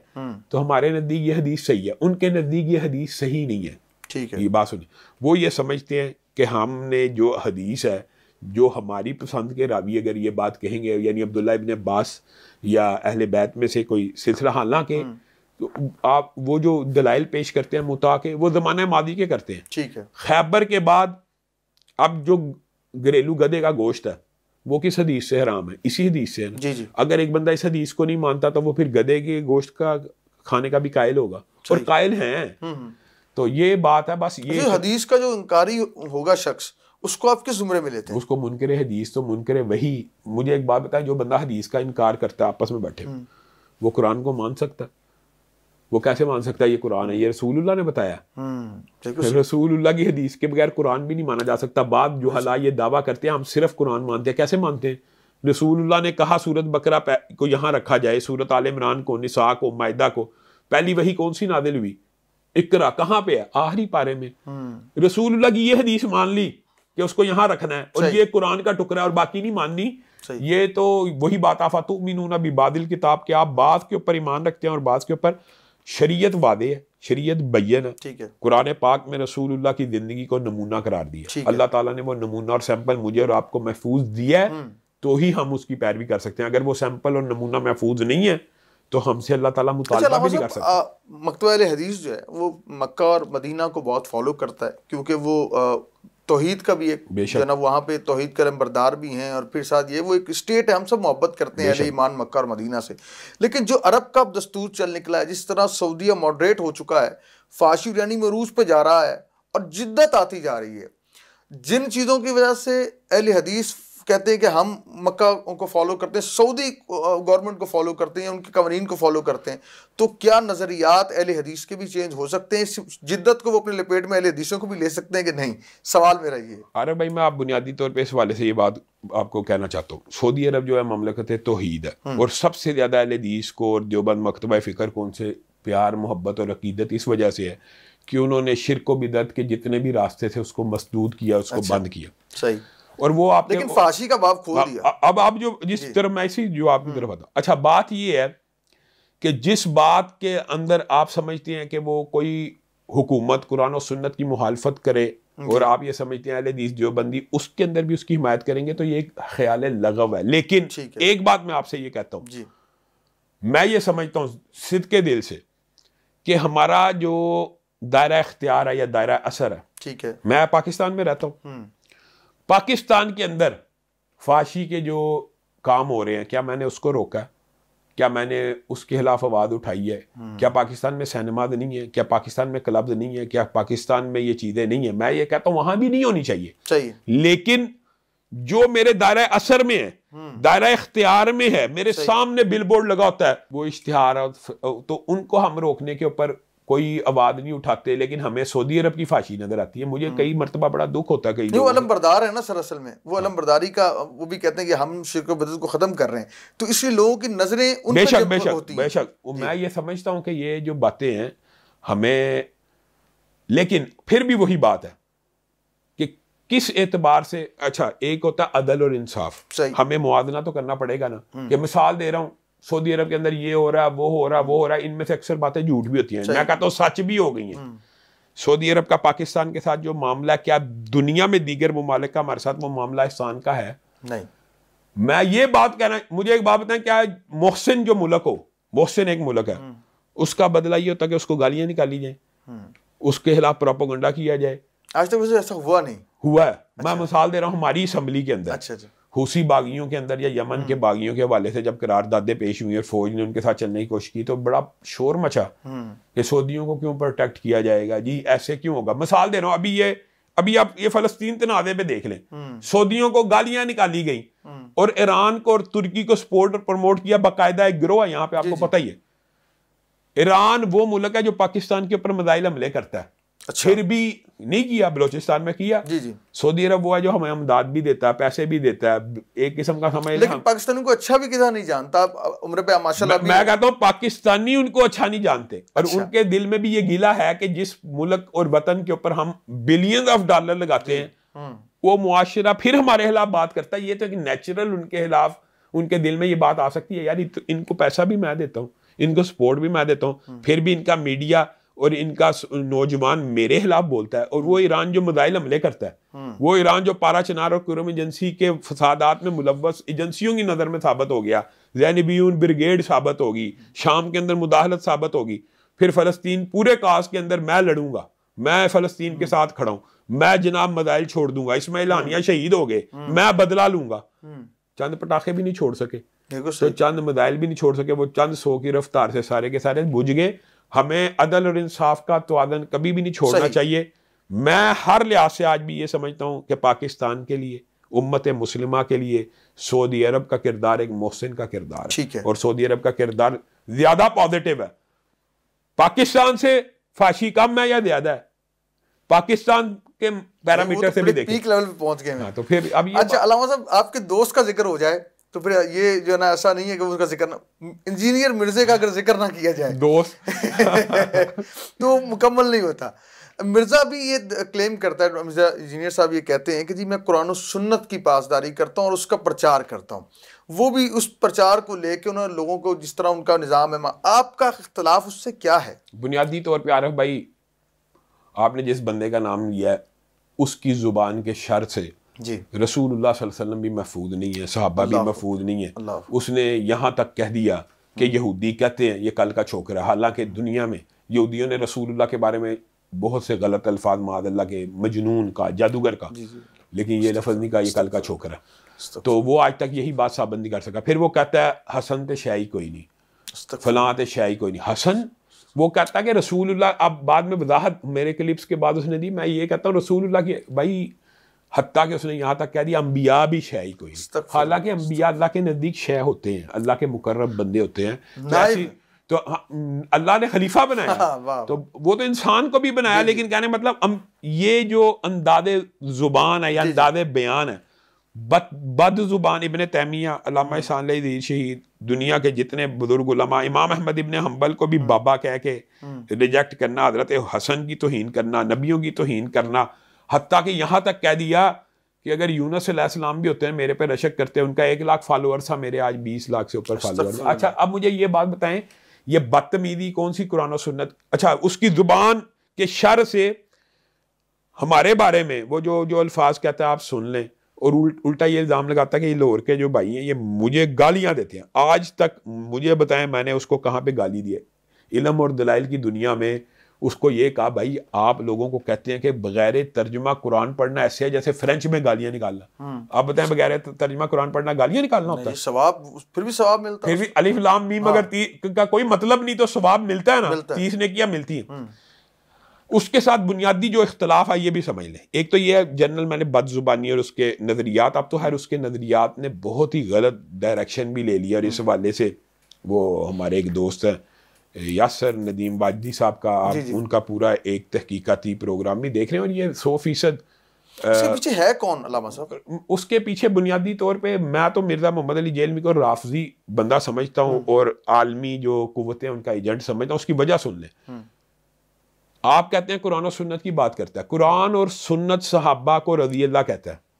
تو ہمارے نزدیک یہ حدیث صحیح ہے, ان کے نزدیک یہ حدیث صحیح نہیں ہے. ٹھیک ہے, یہ بات سنیے. وہ یہ سمجھتے ہیں کہ ہم نے جو حدیث ہے, جو ہماری پسند کے راوی اگر یہ بات کہیں گے, یعنی عبداللہ ابن عباس یا اہل بیت میں سے کوئی سلسلہ, حالانکہ آپ وہ جو دلائل پیش کرتے ہیں متا کے وہ زمانہ ماضی کے کرتے ہیں. ٹھیک ہے. خیبر کے بعد اب جو گھریلو گدھے کا گوشت ہے وہ کس حدیث سے حرام ہے؟ اسی حدیث سے ہے نا. اگر ایک بندہ اس حدیث کو نہیں مانتا تو وہ پھر گدھے کے گوشت کا کھانے کا بھی قائل ہوگا, اور قائل ہیں. تو یہ بات ہے. بس یہ حدیث کا جو انکاری ہوگا شخص, اس کو آپ کس زمرے میں لیتے ہیں؟ اس کو منکر حدیث تو منکر وہی. مجھے ایک بات بتائیں, جو بندہ حدیث کا انکار کرتا ہے آپس میں بیٹھے, وہ قرآن کو مان سکتا ہے؟ وہ کیسے مان سکتا ہے یہ قرآن ہے, یہ رسول اللہ نے بتایا. رسول اللہ کی حدیث کے بغیر قرآن بھی نہیں مانا جا سکتا. بعد جو حالات یہ دعویٰ کرتے ہیں ہم صرف قرآن مانتے ہیں, کیسے مانتے ہیں؟ رسول اللہ نے کہا سورت بقرہ کو یہاں رکھا جائے, سورت آل عمران کو, نساء کو, مائدہ کو. پہلی وحی کون سی نازل ہوئی؟ اقرا. کہاں پہ ہے؟ آخری پارے میں. رسول اللہ کی یہ حدیث مان لی کہ اس کو یہاں رکھنا ہے, اور یہ قرآن کا ٹکڑا ہے اور باقی نہیں ماننی. یہ تو وہی بات افتؤمنون ببعض الکتاب کہ آپ بعض کے اوپر ایمان رکھتے ہیں اور بعض کے اوپر. شریعت واضح ہے, شریعت بین ہے. قرآن پاک میں رسول اللہ کی زندگی کو نمونہ قرار دیا. اللہ تعالیٰ نے وہ نمونہ اور سیمپل مجھے اور آپ کو محفوظ دیا ہے, تو ہی ہم اس کی پیروی کر سکتے ہیں. اگر وہ سیمپل اور نمونہ محفوظ نہیں ہے تو ہم سے اللہ تعالیٰ مطالبہ بھی نہیں کر سکتے. مکتبہ اہل حدیث جو ہے وہ مکہ اور مدینہ کو بہت فالو کرتا ہے, کیونکہ وہ توحید کا بھی ایک جناب وہاں پہ توحید کا علمبردار بھی ہیں, اور پھر ساتھ یہ وہ ایک اسٹیٹ ہے, ہم سب محبت کرتے ہیں اہل ایمان مکہ اور مدینہ سے. لیکن جو عرب کا دستور چل نکلا ہے, جس طرح سعودیہ ماڈریٹ ہو چکا ہے, فحاشی یعنی میں عروج پہ جا رہا ہے, اور جدت آتی جا رہی ہے, جن چیزوں کی وجہ سے اہل حدیث کہتے ہیں کہ ہم مکہ کو فالو کرتے ہیں, سعودی گورنمنٹ کو فالو کرتے ہیں, ان کے قوانین کو فالو کرتے ہیں, تو کیا نظریات اہل حدیث کے بھی چینج ہو سکتے ہیں؟ اس جدت کو وہ اپنے لپیٹ میں اہل حدیثوں کو بھی لے سکتے ہیں کہ نہیں؟ سوال میرا یہ ہے. ارے بھائی, میں آپ بنیادی طور پہ اس حوالے سے یہ بات آپ کو کہنا چاہتا ہوں. سعودی عرب جو ہے مملکت توحید ہے, اور سب سے زیادہ اہل حدیث کو اور دیوبند مکتبہ فکر کو ان سے پیار, محبت اور عقیدت اس وجہ سے ہے کہ انہوں نے شرک و بدعت کے جتنے بھی راستے تھے اس کو مسدود کیا, اس کو بند کیا. صحیح. اور وہ آپ لیکن فحاشی کا باب کھول دیا. اب آپ جو جس طرح میں اسی جو آپ کی طرف آتا. اچھا, بات یہ ہے کہ جس بات کے اندر آپ سمجھتے ہیں کہ وہ کوئی حکومت قرآن و سنت کی مخالفت کرے, اور آپ یہ سمجھتے ہیں اہل حدیث دیوبندی اس کے اندر بھی اس کی حمایت کریں گے, تو یہ ایک خیال لغو ہے. لیکن ایک بات میں آپ سے یہ کہتا ہوں, میں یہ سمجھتا ہوں صدقے دل سے کہ ہمارا جو دائرہ اختیار ہے یا دائرہ اثر ہے, ٹھیک ہے, میں پاکستان میں رہتا ہوں, پاکستان کے اندر فحاشی کے جو کام ہو رہے ہیں, کیا میں نے اس کو روکا ہے؟ کیا میں نے اس کے خلاف آواز اٹھائی ہے؟ کیا پاکستان میں سینماز نہیں ہے؟ کیا پاکستان میں کلبز نہیں ہے؟ کیا پاکستان میں یہ چیزیں نہیں ہیں؟ میں یہ کہتا ہوں وہاں بھی نہیں ہونی چاہیے. لیکن جو میرے دائرہ اثر میں ہے, دائرہ اختیار میں ہے, میرے سامنے بل بورڈ لگا ہوتا ہے, وہ اشتہار, تو ان کو ہم روکنے کے اوپر کوئی آواز نہیں اٹھاتے, لیکن ہمیں سعودی عرب کی فحاشی نظر آتی ہے. مجھے کئی مرتبہ بڑا دکھ ہوتا ہے. وہ علم بردار ہے نا سر, اصل میں وہ علم برداری کا, وہ بھی کہتے ہیں کہ ہم شرک و بدعت کو ختم کر رہے ہیں, تو اس لیے لوگوں کی نظریں ان بے پر شک جب بے شک ہوتی ہیں. بے شک میں یہ سمجھتا ہوں کہ یہ جو باتیں ہیں ہمیں, لیکن پھر بھی وہی بات ہے کہ کس اعتبار سے. اچھا, ایک ہوتا ہے عدل اور انصاف, ہمیں موازنہ تو کرنا پڑے گا نا. کہ مثال دے رہا ہوں, سعودی عرب کے اندر یہ ہو رہا ہے, وہ ہو رہا ہے, وہ ہو رہا ہے, ان میں سے اکثر باتیں جھوٹ بھی ہوتی ہیں, میں کہتا ہوں سچ بھی ہو گئی ہیں. سعودی عرب کا پاکستان کے ساتھ جو معاملہ, کیا دنیا میں دیگر ممالک کا ہمارے ساتھ وہ معاملہ احسان کا ہے؟ نہیں. میں یہ بات کہنا, مجھے ایک بات بتائیں, کیا محسن جو ملک ہو, محسن ایک ملک ہے, اس کا بدلہ یہ ہوتا ہے کہ اس کو گالیاں نکالی جائیں, اس کے خلاف پروپیگنڈا کیا جائے؟ آج تک ویسے ایسا ہوا نہیں. ہوا ہے. میں مثال دے رہا ہوں, ہماری اسمبلی کے اندر حوثی باغیوں کے اندر یا یمن کے باغیوں کے حوالے سے جب قراردادیں پیش ہوئی اور فوج نے ان کے ساتھ چلنے کی کوشش کی, تو بڑا شور مچا کہ سعودیوں کو کیوں پروٹیکٹ کیا جائے گا, جی ایسے کیوں ہوگا. مثال دے رہا ہوں, ابھی آپ یہ فلسطین تنازع پہ دیکھ لیں, سعودیوں کو گالیاں نکالی گئیں اور ایران کو اور ترکی کو سپورٹ اور پروموٹ کیا. باقاعدہ ایک گروہ ہے یہاں پہ, آپ کو پتہ ہی ہے. ایران وہ ملک ہے جو پاکستان کے اوپر میزائل حملے کرتا ہے, پھر بھی نہیں کیا. بلوچستان میں کیا. سعودی عرب وہ ہے جو ہمیں امداد بھی دیتا ہے, پیسے بھی دیتا ہے, ایک قسم کا سمجھ. لیکن پاکستانی کو اچھا بھی کسی نہیں جانتا. عمر پہ ماشاءاللہ میں کہتا ہوں پاکستانی ان کو اچھا نہیں جانتے, اور ان کے دل میں بھی یہ گیلا ہے کہ جس ملک اور وطن کے اوپر ہم بلین آف ڈالر لگاتے ہیں, وہ معاشرہ پھر ہمارے خلاف بات کرتا ہے. یہ تو کہ نیچرل ان کے خلاف ان کے دل میں یہ بات آ سکتی ہے, یار ان کو پیسہ بھی میں دیتا ہوں, ان کو سپورٹ بھی میں دیتا ہوں, پھر بھی ان کا میڈیا اور ان کا نوجوان میرے خلاف بولتا ہے. اور وہ ایران جو میزائل حملے کرتا ہے, وہ ایران جو پارا چنار اور کرم ایجنسی کے فسادات میں ملوث ایجنسیوں کی نظر میں ثابت ہو گیا, زینبیون بریگیڈ ثابت ہوگی, شام کے اندر مداخلت ثابت ہوگی, پھر فلسطین پورے کاس کے اندر میں لڑوں گا, میں فلسطین کے ساتھ کھڑا ہوں, میں جناب میزائل چھوڑ دوں گا, اسماعیل ہانیہ شہید ہو گئے, میں بدلہ لوں گا. چند پٹاخے بھی نہیں چھوڑ سکے, تو چند میزائل بھی نہیں چھوڑ سکے, وہ چند 100 کی رفتار سے سارے کے سارے بجھ گئے. ہمیں عدل اور انصاف کا توازن کبھی بھی نہیں چھوڑنا چاہیے. میں ہر لحاظ سے آج بھی یہ سمجھتا ہوں کہ پاکستان کے لیے, امت مسلمہ کے لیے سعودی عرب کا کردار ایک محسن کا کردار ہے, اور سعودی عرب کا کردار زیادہ پازیٹیو ہے. پاکستان سے فحاشی کم ہے یا زیادہ ہے؟ پاکستان کے پیرامیٹر سے بھی دیکھیں, پیک لیول پہ پہنچ گئے ہیں. تو پھر اب اچھا علامہ صاحب, آپ کے دوست کا ذکر ہو جائے تو پھر یہ جو ہے نا, ایسا نہیں ہے کہ اس کا ذکر انجینئر مرزے کا اگر ذکر نہ کیا جائے دوست تو مکمل نہیں ہوتا. مرزا بھی یہ کلیم کرتا ہے, مرزا انجینئر صاحب یہ کہتے ہیں کہ جی میں قرآن و سنت کی پاسداری کرتا ہوں اور اس کا پرچار کرتا ہوں. وہ بھی اس پرچار کو لے کے انہوں نے لوگوں کو جس طرح ان کا نظام ہے, آپ کا اختلاف اس سے کیا ہے؟ بنیادی طور پہ عارف بھائی, آپ نے جس بندے کا نام لیا ہے, اس کی زبان کے شر سے جی رسول اللہ صلی اللہ علیہ وسلم بھی محفوظ نہیں ہے, صحابہ بھی محفوظ نہیں ہے. اس نے یہاں تک کہہ دیا کہ یہودی کہتے ہیں یہ کل کا چھوکرا ہے, حالانکہ دنیا میں یہودیوں نے رسول اللہ کے بارے میں بہت سے غلط الفاظ معاذ اللہ کے, مجنون کا, جادوگر کا, لیکن یہ لفظ نہیں کہا یہ کل کا چھوکرا ہے. تو وہ آج تک یہی بات ثابت نہیں کر سکا. پھر وہ کہتا ہے حسن تے شیعی کوئی نہیں, فلاں تے شیعی کوئی نہیں. حسن وہ کہتا ہے کہ رسول اللہ, اب بعد میں وضاحت میرے کلپس کے بعد اس نے دی, میں یہ کہتا ہوں رسول اللہ کی بھائی, حتیٰ کہ اس نے یہاں تک کہہ دیا انبیاء بھی شیعی کوئی نہیں. حالانکہ انبیاء اللہ کے نزدیک شیع ہوتے ہیں, اللہ کے مقرب بندے ہوتے ہیں. تو اللہ نے خلیفہ بنایا, تو وہ تو انسان کو بھی بنایا, لیکن کہنے مطلب یہ جو انداز زبان ہے یا انداز بیان ہے, بد زبان. ابن تیمیہ, علامہ احسان اللہ دیر شہید, دنیا کے جتنے بزرگ علماء, امام احمد ابن حنبل کو بھی بابا کہہ کے ریجیکٹ کرنا, حضرت حسن کی توہین کرنا, نبیوں کی توہین کرنا, حتیٰ کہ یہاں تک کہہ دیا کہ اگر یونس علیہ السلام بھی ہوتے ہیں میرے پہ رشک کرتے ہیں, ان کا 1 لاکھ فالوورز تھا, میرے آج 20 لاکھ سے اوپر فالوورز. اچھا اب مجھے یہ بات بتائیں, یہ بدتمیزی کون سی قرآن و سنت؟ اچھا اس کی زبان کے شر سے ہمارے بارے میں وہ جو الفاظ کہتا ہے آپ سن لیں, اور الٹا یہ الزام لگاتا ہے کہ یہ لاہور کے جو بھائی ہیں یہ مجھے گالیاں دیتے ہیں. آج تک مجھے بتائیں میں نے اس کو کہاں پہ گالی دی ہے؟ علم اور دلائل کی دنیا میں اس کو یہ کہا, بھائی آپ لوگوں کو کہتے ہیں کہ بغیر ترجمہ قرآن پڑھنا ایسے ہے جیسے فرینچ میں گالیاں نکالنا. آپ بتائیں بغیر ترجمہ قرآن پڑھنا گالیاں نکالنا ہوتا ہے؟ ثواب پھر بھی ثواب ملتا ہے, پھر بھی الف لام میم اگر کا کوئی مطلب نہیں تو ثواب ملتا ہے نا, 30 نے کیا ملتی ہے. اس کے ساتھ بنیادی جو اختلاف ہے یہ بھی سمجھ لیں. ایک تو یہ جنرل میں نے بد زبانی اور اس کے نظریات، اب تو خیر اس کے نظریات نے بہت ہی غلط ڈائریکشن بھی لے لیا، اور اس حوالے سے وہ ہمارے ایک دوست ہیں یاسر ندیم واجدی صاحب کا، آپ ان کا پورا ایک تحقیقاتی پروگرام بھی دیکھ رہے ہیں، اور یہ 100% اس کے پیچھے ہے کون علامہ صاحب؟ اس کے پیچھے بنیادی طور پہ میں تو مرزا محمد علی جیلمی کو رافضی بندہ سمجھتا ہوں، اور عالمی جو قوتیں ان کا ایجنٹ سمجھتا ہوں. اس کی وجہ سن لیں. آپ کہتے ہیں قرآن و سنت کی بات کرتا ہے، قرآن اور سنت صحابہ کو رضی اللہ کہتا ہے،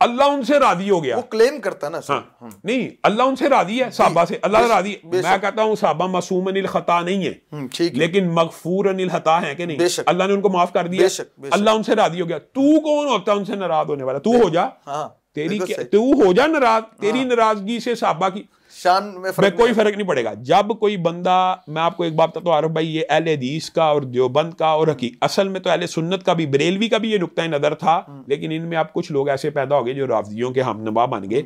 اللہ ان سے راضی ہو گیا. وہ کلیم کرتا ہے نا. ہاں نہیں، اللہ ان سے راضی ہے، صحابہ سے اللہ راضی ہے. میں کہتا ہوں صحابہ معصوم عن الخطا نہیں ہے، لیکن مغفور عن الخطا ہے کہ نہیں؟ اللہ نے ان کو معاف کر دیا، اللہ ان سے راضی ہو گیا. تو کون ہوتا ہے ان سے ناراض ہونے والا؟ تو ہو جا، تو ہو جا ناراض. تیری ناراضگی سے صحابہ کی شان میں کوئی فرق نہیں پڑے گا. جب کوئی بندہ، میں آپ کو ایک بات بتاتا ہوں عارف بھائی، یہ اہل حدیث کا اور دیوبند کا اور اصل میں تو اہل سنت کا بھی، بریلوی کا بھی یہ نقطہ نظر تھا، لیکن ان میں اب کچھ لوگ ایسے پیدا ہو گئے جو رافضیوں کے ہم نوا بن گئے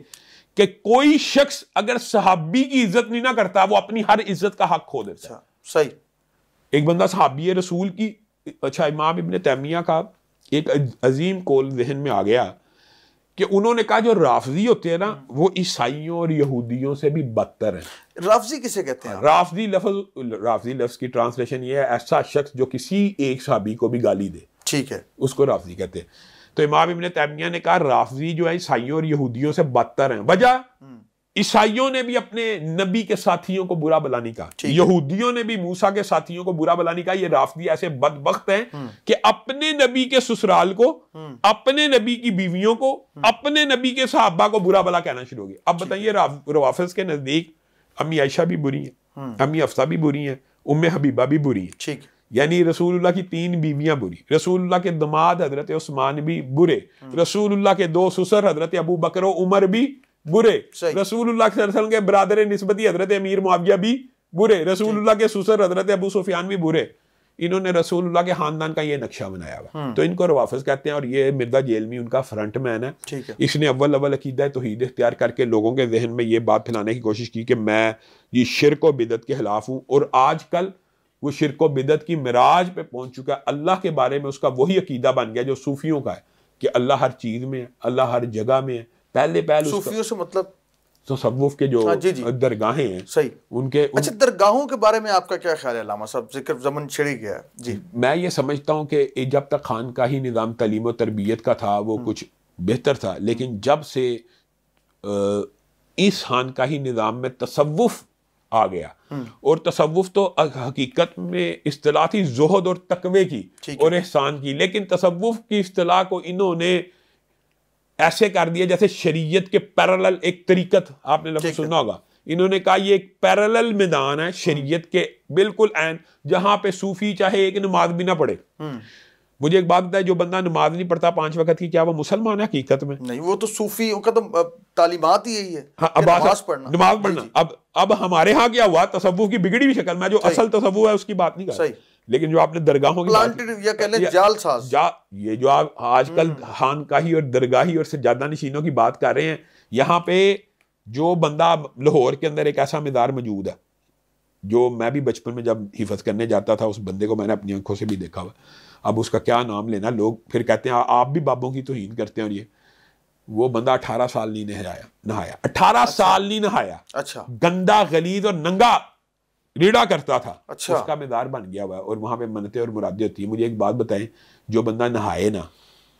کہ کوئی شخص اگر صحابی کی عزت نہیں نہ کرتا وہ اپنی ہر عزت کا حق کھو دیتا ہے. صحیح. ایک بندہ صحابی رسول کی، اچھا امام ابن تیمیہ کا ایک عظیم قول ذہن میں آ گیا کہ انہوں نے کہا جو رافضی ہوتے ہیں نا وہ عیسائیوں اور یہودیوں سے بھی بدتر ہیں. رافضی کسے کہتے ہیں؟ رافضی لفظ کی ٹرانسلیشن یہ ہے ایسا شخص جو کسی ایک صحابی کو بھی گالی دے، ٹھیک ہے، اس کو رافضی کہتے ہیں. تو امام ابن تیمیہ نے کہا رافضی جو ہے عیسائیوں اور یہودیوں سے بدتر ہیں. وجہ، عیسائیوں نے بھی اپنے نبی کے ساتھیوں کو برا بلا نہیں کہا، یہودیوں نے بھی موسیٰ کے ساتھیوں کو برا بلا نہیں کہا. یہ رافضی ایسے بدبخت ہیں کہ اپنے نبی کے سسرال کو، اپنے نبی کی بیویوں کو، اپنے نبی کے صحابہ کو برا بلا کہنا شروع ہو گیا. اب بتائیے روافض کے نزدیک امی عائشہ بھی بری ہیں، امی حفصہ بھی بری ہیں، ام حبیبہ بھی بری ہیں. ٹھیک، یعنی رسول اللہ کی 3 بیویاں بری، رسول اللہ کے دماد حضرت عثمان بھی برے، رسول اللہ کے 2 سسر حضرت ابو بکر و عمر بھی برے، رسول اللہ صلی اللہ علیہ وسلم کے برادر نسبتی حضرت امیر معاویہ بھی برے، رسول اللہ کے سسر حضرت ابو سفیان بھی برے. انہوں نے رسول اللہ کے خاندان کا یہ نقشہ بنایا ہوا، تو ان کو روافض کہتے ہیں. اور یہ مرزا جیلمی ان کا فرنٹ مین ہے. اس نے اول عقیدہ توحید اختیار کر کے لوگوں کے ذہن میں یہ بات پھیلانے کی کوشش کی کہ میں یہ شرک و بدعت کے خلاف ہوں، اور آج کل وہ شرک و بدعت کی معراج پہ پہنچ چکا ہے. اللہ کے بارے میں اس کا وہی عقیدہ بن گیا جو صوفیوں کا ہے کہ اللہ ہر چیز میں ہے، اللہ ہر جگہ میں ہے. پہلے صوفیوں سے مطلب تصوف کے جو درگاہیں ہیں، صحیح، ان کے اچھا درگاہوں کے بارے میں آپ کا کیا خیال ہے علامہ صاحب؟ ذکر زمن چھڑی گیا ہے. جی، میں یہ سمجھتا ہوں کہ جب تک خانقاہی نظام تعلیم و تربیت کا تھا وہ کچھ بہتر تھا، لیکن جب سے اس خانقاہی نظام میں تصوف آ گیا، اور تصوف تو حقیقت میں اصطلاح تھی زہد اور تقوی کی اور احسان کی، لیکن تصوف کی اصطلاح کو انہوں نے ایسے کر دیا جیسے شریعت کے پیرالل ایک طریقت، آپ نے لفظ سنا ہوگا. انہوں نے کہا یہ ایک پیرالل میدان ہے شریعت کے بالکل عین، جہاں پہ صوفی چاہے ایک نماز بھی نہ پڑھے. مجھے ایک بات بتائے، جو بندہ نماز نہیں پڑھتا 5 وقت کی، کیا وہ مسلمان ہے حقیقت میں؟ نہیں، وہ تو صوفی کا تو تعلیمات ہی یہی ہے، نماز پڑھنا. اب ہمارے ہاں کیا ہوا، تصوف کی بگڑی ہوئی شکل، میں جو اصل تصوف ہے اس کی بات نہیں کر رہا، لیکن جو آپ نے درگاہوں کی جال ساز، یہ جو آپ آج کل خانقاہی اور درگاہی اور سجادہ نشینوں کی بات کر رہے ہیں، یہاں پہ جو بندہ لاہور کے اندر ایک ایسا مدار موجود ہے جو میں بھی بچپن میں جب حفظ کرنے جاتا تھا اس بندے کو میں نے اپنی آنکھوں سے بھی دیکھا ہوا. اب اس کا کیا نام لینا، لوگ پھر کہتے ہیں آپ بھی بابوں کی توہین کرتے ہیں. اور یہ وہ بندہ 18 سال نہیں نہایا 18 سال نہیں نہایا، اچھا، گندا غلیظ اور ننگا ریڑا کرتا تھا، اس کا مزار بن گیا ہوا ہے، اور وہاں پہ منتیں اور مرادیں ہوتی ہیں. مجھے ایک بات بتائیں، جو بندہ نہائے نا،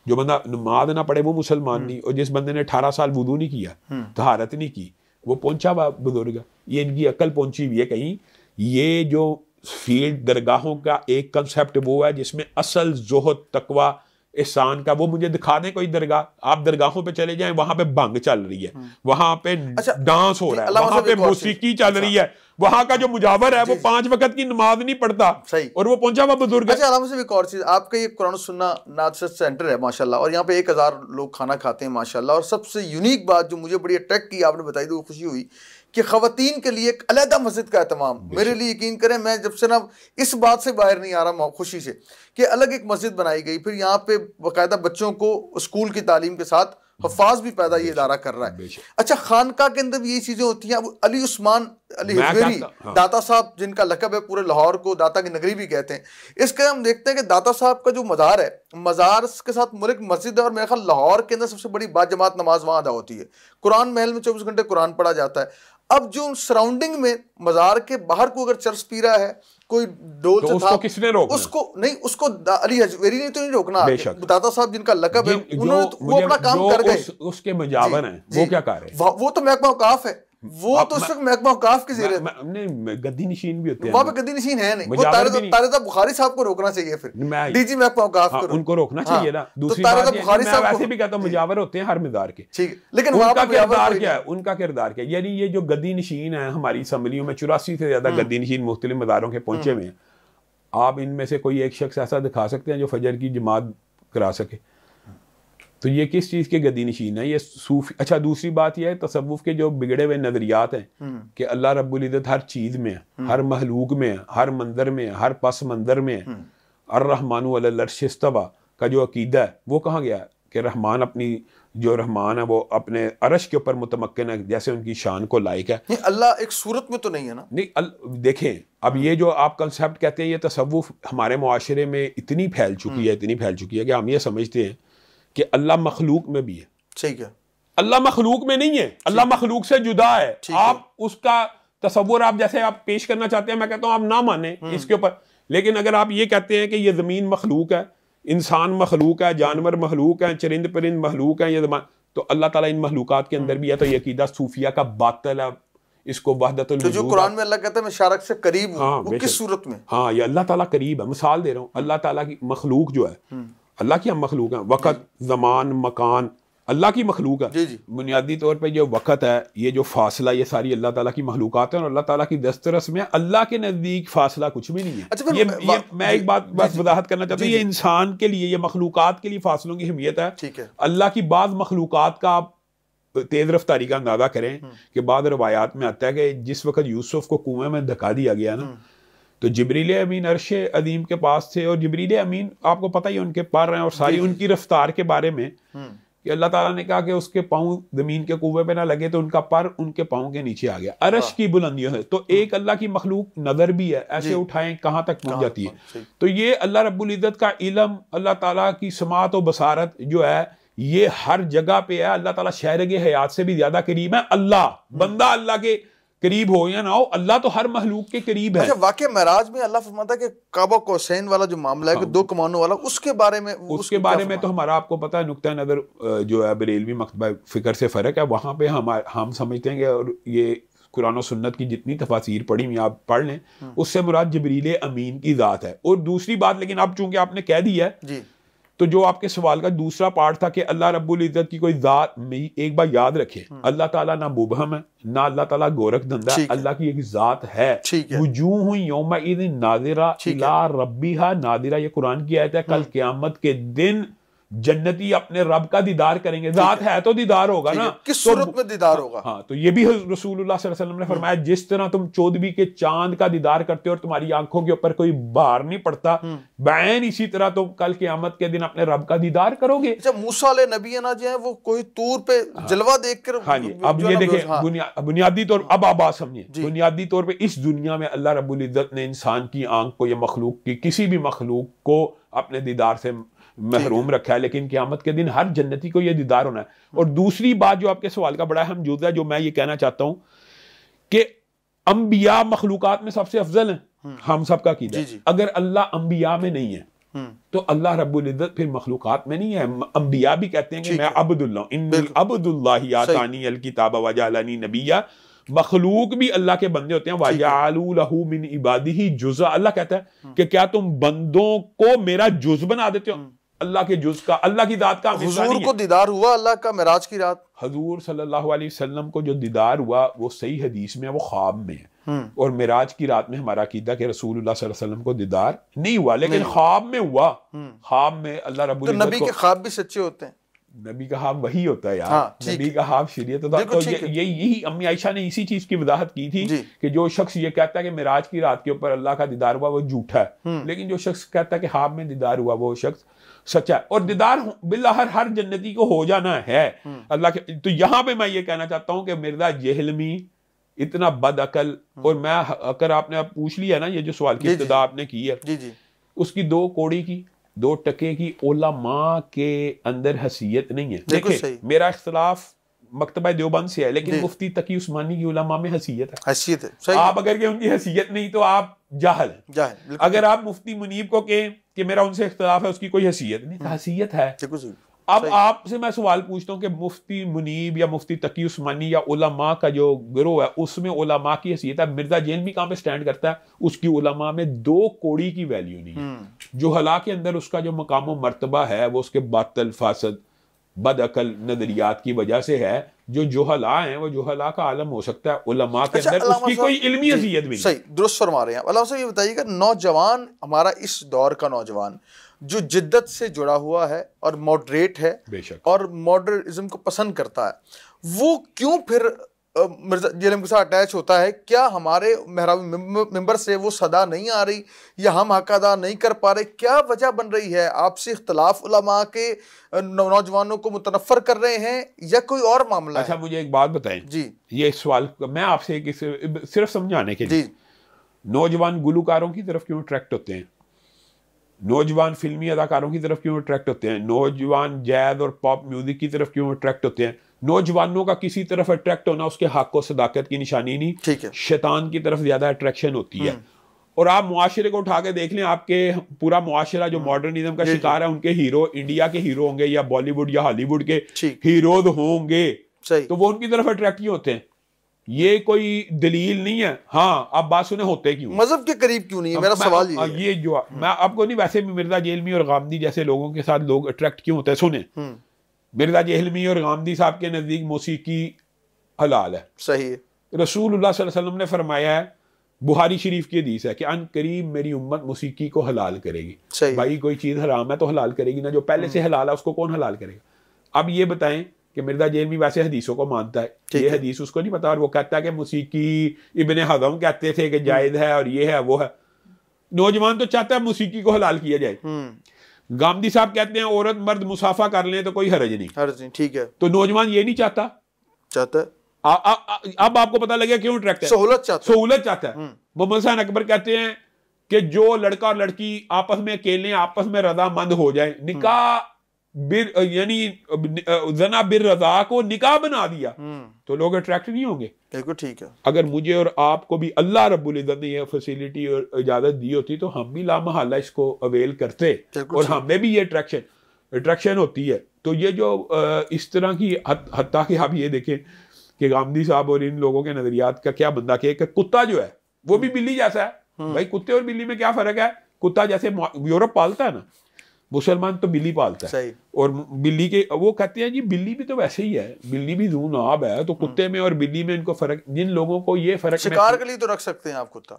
جو بندہ نماز نہ پڑھے وہ مسلمان نہیں، اور جس بندے نے 18 سال وضو نہیں کیا، طہارت نہیں کی، وہ پہنچا ہوا بزرگ. یہ ان کی عقل پہنچی ہوئی ہے کہیں. یہ جو فیلڈ درگاہوں کا ایک کنسیپٹ وہ ہے جس میں اصل زہد تقوی احسان کا، وہ مجھے دکھا دیں کوئی درگاہ. آپ درگاہوں پہ چلے جائیں، وہاں پہ بھنگ چل رہی ہے، وہاں پہ ڈانس ہو رہا ہے، وہاں پہ موسیقی چل رہی ہے، وہاں کا جو مجاور ہے وہ 5 وقت کی نماز نہیں پڑھتا، اور وہ پہنچا ہوا بزرگ. اچھا علامہ صاحب ایک اور چیز، آپ کا یہ قرآن و سنت ناصرت سینٹر ہے ماشاءاللہ، اور یہاں پہ 1000 لوگ کھانا کھاتے ہیں ماشاءاللہ. اور سب سے یونیک بات جو مجھے بڑی اٹریکٹ کی، آپ نے بتائی تو خوشی ہوئی کہ خواتین کے لیے ایک علیحدہ مسجد کا اہتمام. میرے لیے یقین کریں، میں جب سے نا اس بات سے باہر نہیں آ رہا خوشی سے کہ الگ ایک مسجد بنائی گئی، پھر یہاں پہ باقاعدہ بچوں کو اسکول کی تعلیم کے ساتھ حفاظ بھی پیدا یہ ادارہ کر رہا ہے. اچھا خانقاہ کے اندر بھی یہ چیزیں ہوتی ہیں. اب علی عثمان علی حجویری داتا صاحب جن کا لقب ہے پورے لاہور کو داتا کی نگری بھی کہتے ہیں, اس کے ہم دیکھتے ہیں کہ داتا صاحب کا جو مزار ہے, مزار کے ساتھ ملک مسجد ہے, اور میرے خیال لاہور کے اندر سب سے بڑی بات جماعت نماز وہاں ادا ہوتی ہے. قرآن محل میں 24 گھنٹے قرآن پڑھا جاتا ہے. اب جو سراؤنڈنگ میں مزار کے باہر کو اگر چرس پی رہا ہے, کوئی ڈول سے تھا, کس نے روکنا؟ اس کو نہیں, اس کو علی حجویری نے تو نہیں روکنا. داتا صاحب جن کا لقب ہے انہوں نے وہ اپنا کام کر گئے. اس کے مجاور ہیں وہ کیا کر رہے ہیں؟ وہ تو محکمہ اوقاف ہے, وہ تو اس وقت محکمہ اوقاف کی زیر گدی نشین بھی ہوتے ہیں, وہاں پہ گدی نشین ہے نہیں. وہ طارق بخاری صاحب کو روکنا چاہیے, پھر ڈی جی محکمہ اوقاف کو ان کو روکنا چاہیے نا. دوسری بات یہ میں ویسے بھی کہتا ہوں مجاور ہوتے ہیں ہر مزار کے, لیکن ان کا کردار کیا ہے؟ ان کا کردار کیا ہے؟ یعنی یہ جو گدی نشین ہیں ہماری اسمبلیوں میں 84 سے زیادہ گدی نشین مختلف مزاروں کے پہنچے ہوئے ہیں. آپ ان میں سے کوئی ایک شخص ایسا دکھا سکتے ہیں جو فجر کی جماعت کرا سکے؟ تو یہ کس چیز کے گدی نشین ہے؟ یہ صوفی. اچھا دوسری بات یہ ہے تصوف کے جو بگڑے ہوئے نظریات ہیں کہ اللہ رب العزت ہر چیز میں ہے, ہر محلوق میں ہے, ہر منظر میں ہے, ہر پس منظر میں ہے. الرحمن علی العرش استوی کا جو عقیدہ ہے وہ کہاں گیا کہ رحمان اپنی جو رحمان ہے وہ اپنے عرش کے اوپر متمکن ہے, جیسے ان کی شان کو لائق ہے. اللہ ایک صورت میں تو نہیں ہے نا. نہیں دیکھیں اب یہ جو آپ کنسیپٹ کہتے ہیں, یہ تصوف ہمارے معاشرے میں اتنی پھیل چکی ہے کہ ہم یہ سمجھتے ہیں کہ اللہ مخلوق میں بھی ہے. ٹھیک ہے, اللہ مخلوق میں نہیں ہے, اللہ مخلوق سے جدا ہے. آپ اس کا تصور آپ جیسے آپ پیش کرنا چاہتے ہیں, میں کہتا ہوں آپ نہ مانیں اس کے اوپر. لیکن اگر آپ یہ کہتے ہیں کہ یہ زمین مخلوق ہے, انسان مخلوق ہے, جانور مخلوق ہیں, چرند پرند مخلوق ہیں, یہ زمان, تو اللہ تعالیٰ ان مخلوقات کے اندر بھی ہے. تو یہ عقیدہ صوفیہ کا باطل ہے. اس کو وحدت الوجود, جو قرآن میں اللہ کہتا ہے میں شارک سے قریب ہوں, وہ کس صورت میں؟ ہاں یہ اللہ تعالیٰ قریب ہے. مثال دے رہا ہوں, اللہ تعالیٰ کی مخلوق جو ہے, اللہ کی ہم مخلوق ہیں, وقت زمان مکان اللہ کی مخلوق ہے. بنیادی طور پہ جو وقت ہے, یہ جو فاصلہ, یہ ساری اللہ تعالیٰ کی مخلوقات ہیں, اور اللہ تعالیٰ کی دسترس میں اللہ کے نزدیک فاصلہ کچھ بھی نہیں ہے. یہ میں ایک بات بس وضاحت کرنا چاہتا ہوں, یہ انسان کے لیے, یہ مخلوقات کے لیے فاصلوں کی اہمیت ہے. اللہ کی بعض مخلوقات کا آپ تیز رفتاری کا اندازہ کریں کہ بعض روایات میں آتا ہے کہ جس وقت یوسف کو کنویں میں دھکا دیا گیا نا, تو جبریل امین عرش عظیم کے پاس تھے, اور جبریل امین آپ کو پتہ ہی ان کے پر ہیں, اور ساری ان کی رفتار کے بارے میں کہ اللہ تعالیٰ نے کہا کہ اس کے پاؤں زمین کے کنویں پہ نہ لگے, تو ان کا پر ان کے پاؤں کے نیچے آ گیا. عرش کی بلندیوں ہے, تو ایک اللہ کی مخلوق نظر بھی ہے, ایسے اٹھائیں کہاں تک پہنچ جاتی ہے. تو یہ اللہ رب العزت کا علم, اللہ تعالیٰ کی سماعت و بصارت جو ہے یہ ہر جگہ پہ ہے. اللہ تعالیٰ شہرگ حیات سے بھی زیادہ قریب ہے. اللہ بندہ اللہ کے قریب ہو یا نہ ہو, اللہ تو ہر مخلوق کے قریب ہے. اچھا واقع معراج میں اللہ فرماتا ہے کہ کعبہ قوسین والا جو معاملہ ہے کہ 2 کمانوں والا, اس کے بارے میں تو ہمارا آپ کو پتہ ہے نقطہ نظر جو ہے بریلوی مکتبہ فکر سے فرق ہے. وہاں پہ ہم سمجھتے ہیں کہ اور یہ قرآن و سنت کی جتنی تفاسیر پڑھی ہوئی آپ پڑھ لیں, اس سے مراد جبریل امین کی ذات ہے. اور دوسری بات, لیکن اب چونکہ آپ نے کہہ دی ہے, تو جو آپ کے سوال کا دوسرا پارٹ تھا کہ اللہ رب العزت کی کوئی ذات, ایک بار یاد رکھے, اللہ تعالیٰ نہ مبہم ہے, نہ اللہ تعالیٰ گورکھ دندہ ہے. اللہ کی ایک ذات ہے. وجوہ یومئذ ناظرہ الی ربہا ناظرہ, یہ قرآن کی آیت ہے. کل قیامت کے دن جنتی اپنے رب کا دیدار کریں گے. ذات ہے تو دیدار ہوگا نا, کس صورت میں دیدار ہوگا؟ ہاں, تو یہ بھی رسول اللہ صلی اللہ علیہ وسلم نے فرمایا, جس طرح تم 14ویں کے چاند کا دیدار کرتے ہو اور تمہاری آنکھوں کے اوپر کوئی بھار نہیں پڑتا, بعین اسی طرح تم کل قیامت کے دن اپنے رب کا دیدار کرو گے. جب موسیٰ علیہ نبی نا جو ہے وہ کوئی طور پہ جلوہ دیکھ کر, ہاں جی, اب یہ دیکھیں بنیادی طور, اب آپ بات سمجھیں, بنیادی طور پہ اس دنیا میں اللہ رب العزت نے انسان کی آنکھ کو, یہ مخلوق کی کسی بھی مخلوق کو اپنے دیدار سے محروم رکھا ہے, لیکن قیامت کے دن ہر جنتی کو یہ دیدار ہونا ہے. اور دوسری بات جو آپ کے سوال کا بڑا اہم جزء ہے, جو میں یہ کہنا چاہتا ہوں کہ انبیاء مخلوقات میں سب سے افضل ہیں, ہم سب کا عقیدہ. اگر اللہ انبیاء میں نہیں ہے تو اللہ رب العزت پھر مخلوقات میں نہیں ہے. انبیاء بھی کہتے ہیں کہ میں عبد اللہ, انی عبد اللہ آتانی الکتاب وجعلنی نبیا. مخلوق بھی اللہ کے بندے ہوتے ہیں. وَجَعَلُوا لَهُ مِنْ عِبَادِهِ جُزْءً, اللہ کہتا ہے کہ کیا تم بندوں کو میرا جز بنا دیتے ہو, اللہ کے جز کا, اللہ کی ذات کا. حضور کو دیدار ہوا اللہ کا معراج کی رات, حضور صلی اللہ علیہ وسلم کو جو دیدار ہوا وہ صحیح حدیث میں وہ خواب میں ہے, اور معراج کی رات میں ہمارا عقیدہ کہ رسول اللہ صلی اللہ علیہ وسلم کو دیدار نہیں ہوا, لیکن خواب میں ہوا. خواب میں اللہ رب العزت, تو نبی کے خواب بھی سچے ہوتے ہیں. نبی کا خواب وہی ہوتا ہے یار، نبی کا خواب شریعت ہوتا ہے. تو یہی امی عائشہ نے اسی چیز کی وضاحت کی تھی کہ جو شخص یہ کہتا ہے کہ معراج کی رات کے اوپر اللہ کا دیدار ہوا وہ جھوٹا ہے، لیکن جو شخص کہتا ہے کہ خواب میں دیدار ہوا وہ شخص سچا ہے. اور دیدار باللہ ہر جنتی کو ہو جانا ہے اللہ کے. تو یہاں پہ میں یہ کہنا چاہتا ہوں کہ مرزا جہلمی اتنا بد عقل، اور میں اگر آپ نے پوچھ لیا نا یہ جو سوال کی ابتدا آپ نے کی ہے، اس کی 2 کوڑی کی 2 ٹکے کی علماء کے اندر حیثیت نہیں ہے. دیکھیں میرا اختلاف مکتبہ دیوبند سے ہے، لیکن مفتی تقی عثمانی کی علماء میں حیثیت ہے. آپ اگر کہ ان کی حیثیت نہیں تو آپ جاہل ہیں. اگر آپ مفتی منیب کو کہیں کہ میرا ان سے اختلاف ہے، اس کی کوئی حیثیت نہیں، حیثیت ہے. اب آپ سے میں سوال پوچھتا ہوں کہ مفتی منیب یا مفتی تقی عثمانی یا علماء کا جو گروہ ہے اس میں علماء کی حیثیت ہے. مرزا جہلمی کہاں پہ سٹینڈ کرتا ہے؟ اس کی علماء میں 2 کوڑی کی ویلیو نہیں ہے. جہلاء کے اندر اس کا جو مقام و مرتبہ ہے وہ اس کے باطل فاسد بد عقل نظریات کی وجہ سے ہے. جو جہلاء ہیں وہ جہلاء کا عالم ہو سکتا ہے، علماء کے اندر اس کی کوئی علمی حیثیت بھی نہیں. صحیح درست فرما رہے ہیں. علامہ صاحب یہ بتائیے گا، نوجوان ہمارا اس دور کا نوجوان جو جدت سے جڑا ہوا ہے اور ماڈریٹ ہے اور ماڈرنزم کو پسند کرتا ہے، وہ کیوں پھر مرزا جہلم کے ساتھ اٹیچ ہوتا ہے؟ کیا ہمارے محراب ممبر سے وہ صدا نہیں آ رہی، یا ہم حق ادا نہیں کر پا رہے؟ کیا وجہ بن رہی ہے؟ آپ سے اختلاف علماء کے نوجوانوں کو متنفر کر رہے ہیں یا کوئی اور معاملہ ہے؟ اچھا مجھے ایک بات بتائیں. جی یہ سوال میں آپ سے صرف سمجھانے کے لیے، نوجوان گلوکاروں کی طرف کیوں اٹریکٹ ہوتے ہیں؟ نوجوان فلمی اداکاروں کی طرف کیوں اٹریکٹ ہوتے ہیں؟ نوجوان جیز اور پاپ میوزک کی طرف کیوں اٹریکٹ ہوتے ہیں؟ نوجوانوں کا کسی طرف اٹریکٹ ہونا اس کے حق و صداقت کی نشانی نہیں، شیطان کی طرف زیادہ اٹریکشن ہوتی ہے. اور آپ معاشرے کو اٹھا کے دیکھ لیں، آپ کے پورا معاشرہ جو ماڈرنزم کا شکار ہے، ان کے ہیرو انڈیا کے ہیرو ہوں گے یا بالی ووڈ یا ہالی ووڈ کے ہیروز ہوں گے، تو وہ ان کی طرف اٹریکٹ کیوں ہوتے ہیں؟ یہ کوئی دلیل نہیں ہے. ہاں آپ بات سنیں ہوتے کیوں؟ مذہب کے قریب کیوں نہیں ہے، میرا سوال یہ جو میں آپ کو نہیں، ویسے بھی مرزا جہلمی اور غامدی جیسے لوگوں کے ساتھ لوگ اٹریکٹ کیوں ہوتے ہیں. سنیں، مرزا جہلمی اور غامدی صاحب کے نزدیک موسیقی حلال ہے. صحیح ہے. رسول اللہ صلی اللہ علیہ وسلم نے فرمایا ہے، بخاری شریف کی حدیث ہے کہ ان قریب میری امت موسیقی کو حلال کرے گی. بھائی کوئی چیز حرام ہے تو حلال کرے گی نا، جو پہلے سے حلال ہے اس کو کون حلال کرے گا؟ اب یہ بتائیں کہ مرزا جہلمی ویسے حدیثوں کو مانتا ہے، یہ حدیث اس کو نہیں پتا، اور وہ کہتا ہے کہ موسیقی ابن حزم کہتے تھے کہ جائز ہے اور یہ ہے وہ ہے. نوجوان تو چاہتا ہے موسیقی کو حلال کیا جائے. گامدی صاحب کہتے ہیں عورت مرد مسافہ کر لیں تو کوئی حرج نہیں. ٹھیک ہے. تو نوجوان یہ نہیں چاہتا اب آپ کو پتہ لگا کیوں اٹریکٹ ہے؟ سہولت چاہتا ہے. محمد حسین اکبر کہتے ہیں کہ جو لڑکا اور لڑکی آپس میں اکیلے آپس میں رضا مند ہو جائیں، نکاح یعنی زنا بالرضا کو نکاح بنا دیا تو لوگ اٹریکٹ نہیں ہوں گے. بالکل ٹھیک ہے. اگر مجھے اور آپ کو بھی اللہ رب العزت نے یہ فیسلٹی اور اجازت دی ہوتی تو ہم بھی لامحالہ اس کو اویل کرتے، اور ہمیں بھی یہ اٹریکشن ہوتی ہے. تو یہ جو اس طرح کی حتیٰ کہ آپ یہ دیکھیں کہ غامدی صاحب اور ان لوگوں کے نظریات کا کیا بندہ کہ کتا جو ہے وہ بھی بلی جیسا ہے. بھائی کتے اور بلی میں کیا فرق ہے؟ کتا جیسے یورپ پالتا ہے نا، مسلمان تو بلی پالتا ہے. اور بلی کے وہ کہتے ہیں جی بلی بھی تو ویسے ہی ہے، بلی بھی ذو ناب ہے. تو کتے میں اور بلی میں ان کو فرق، جن لوگوں کو یہ فرق، شکار کے لیے تو رکھ سکتے ہیں آپ کتا،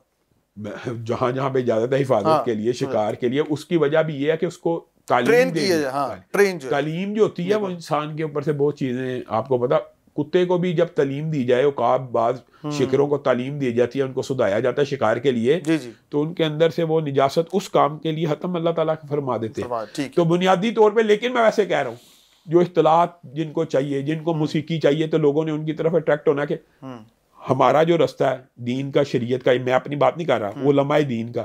جہاں جہاں پہ اجازت ہے حفاظت کے لیے، شکار کے لیے. اس کی وجہ بھی یہ ہے کہ اس کو تعلیم تعلیم جو ہوتی ہے وہ انسان کے اوپر سے بہت چیزیں، آپ کو پتا کتے کو بھی جب تعلیم دی جائے، عقاب بعض شکروں کو تعلیم دی جاتی ہے، ان کو سدھایا جاتا ہے شکار کے لیے، تو ان کے اندر سے وہ نجاست اس کام کے لیے ختم اللہ تعالیٰ فرما دیتے ہیں. تو بنیادی طور پہ، لیکن میں ویسے کہہ رہا ہوں جو اصطلاحات جن کو چاہیے، جن کو موسیقی چاہیے، تو لوگوں نے ان کی طرف اٹریکٹ ہونا کہ ہمارا جو رستہ ہے دین کا، شریعت کا، میں اپنی بات نہیں کر رہا، علماء دین کا،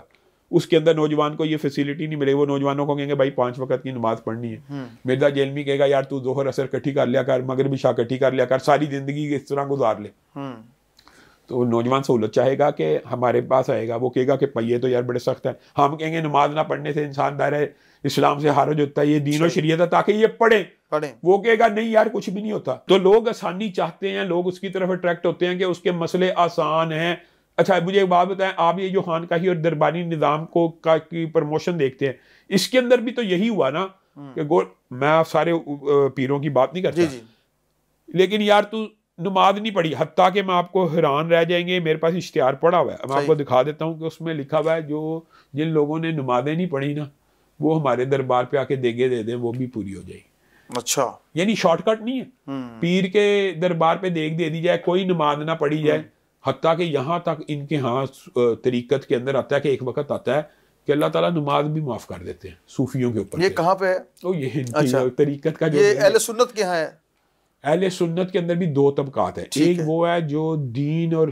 اس کے اندر نوجوان کو یہ فیسلٹی نہیں ملے. وہ نوجوانوں کو کہیں گے بھائی 5 وقت کی نماز پڑھنی ہے. مرزا جہلمی کہے گا یار تو ظہر اثر کٹھی کر لیا کر، مغرب عشاء کٹھی کر لیا کر، ساری زندگی اس طرح گزار لے. تو نوجوان سہولت چاہے گا کہ ہمارے پاس آئے گا، وہ کہے گا کہ یہ تو یار بڑے سخت ہے. ہم کہیں گے نماز نہ پڑھنے سے انسان دائرہ اسلام سے خارج ہوتا ہے، یہ دین و شریعت ہے تاکہ یہ پڑھیں. وہ کہے گا نہیں یار کچھ بھی نہیں ہوتا. تو لوگ آسانی چاہتے ہیں، لوگ اس کی طرف اٹریکٹ ہوتے ہیں کہ اس کے مسئلے آسان ہیں. اچھا مجھے ایک بات بتائیں، آپ یہ جو خانقاہی اور درباری نظام کو کی پروموشن دیکھتے ہیں، اس کے اندر بھی تو یہی ہوا نا کہ میں سارے پیروں کی بات نہیں کرتا، لیکن یار تو نماز نہیں پڑھی. حتیٰ کہ میں آپ کو حیران رہ جائیں گے، میرے پاس اشتہار پڑا ہوا ہے، میں آپ کو دکھا دیتا ہوں کہ اس میں لکھا ہوا ہے جن لوگوں نے نمازیں نہیں پڑھی نا وہ ہمارے دربار پہ آ کے دیگے دے دیں، وہ بھی پوری ہو جائے گی. اچھا، یعنی شارٹ کٹ نہیں ہے، پیر کے دربار پہ دیکھ دے دی جائے، کوئی نماز نہ پڑھی جائے، حتیٰ کہ یہاں تک ان کے ہاں طریقت کے اندر آتا ہے کہ ایک وقت آتا ہے کہ اللہ تعالیٰ نماز بھی معاف کر دیتے ہیں صوفیوں کے اوپر. یہ کہاں پہ ہے؟ یہ طریقت کا جو یہ اہل سنت کے ہاں ہے. اہل سنت کے اندر بھی دو طبقات ہیں. ایک وہ ہے جو دین اور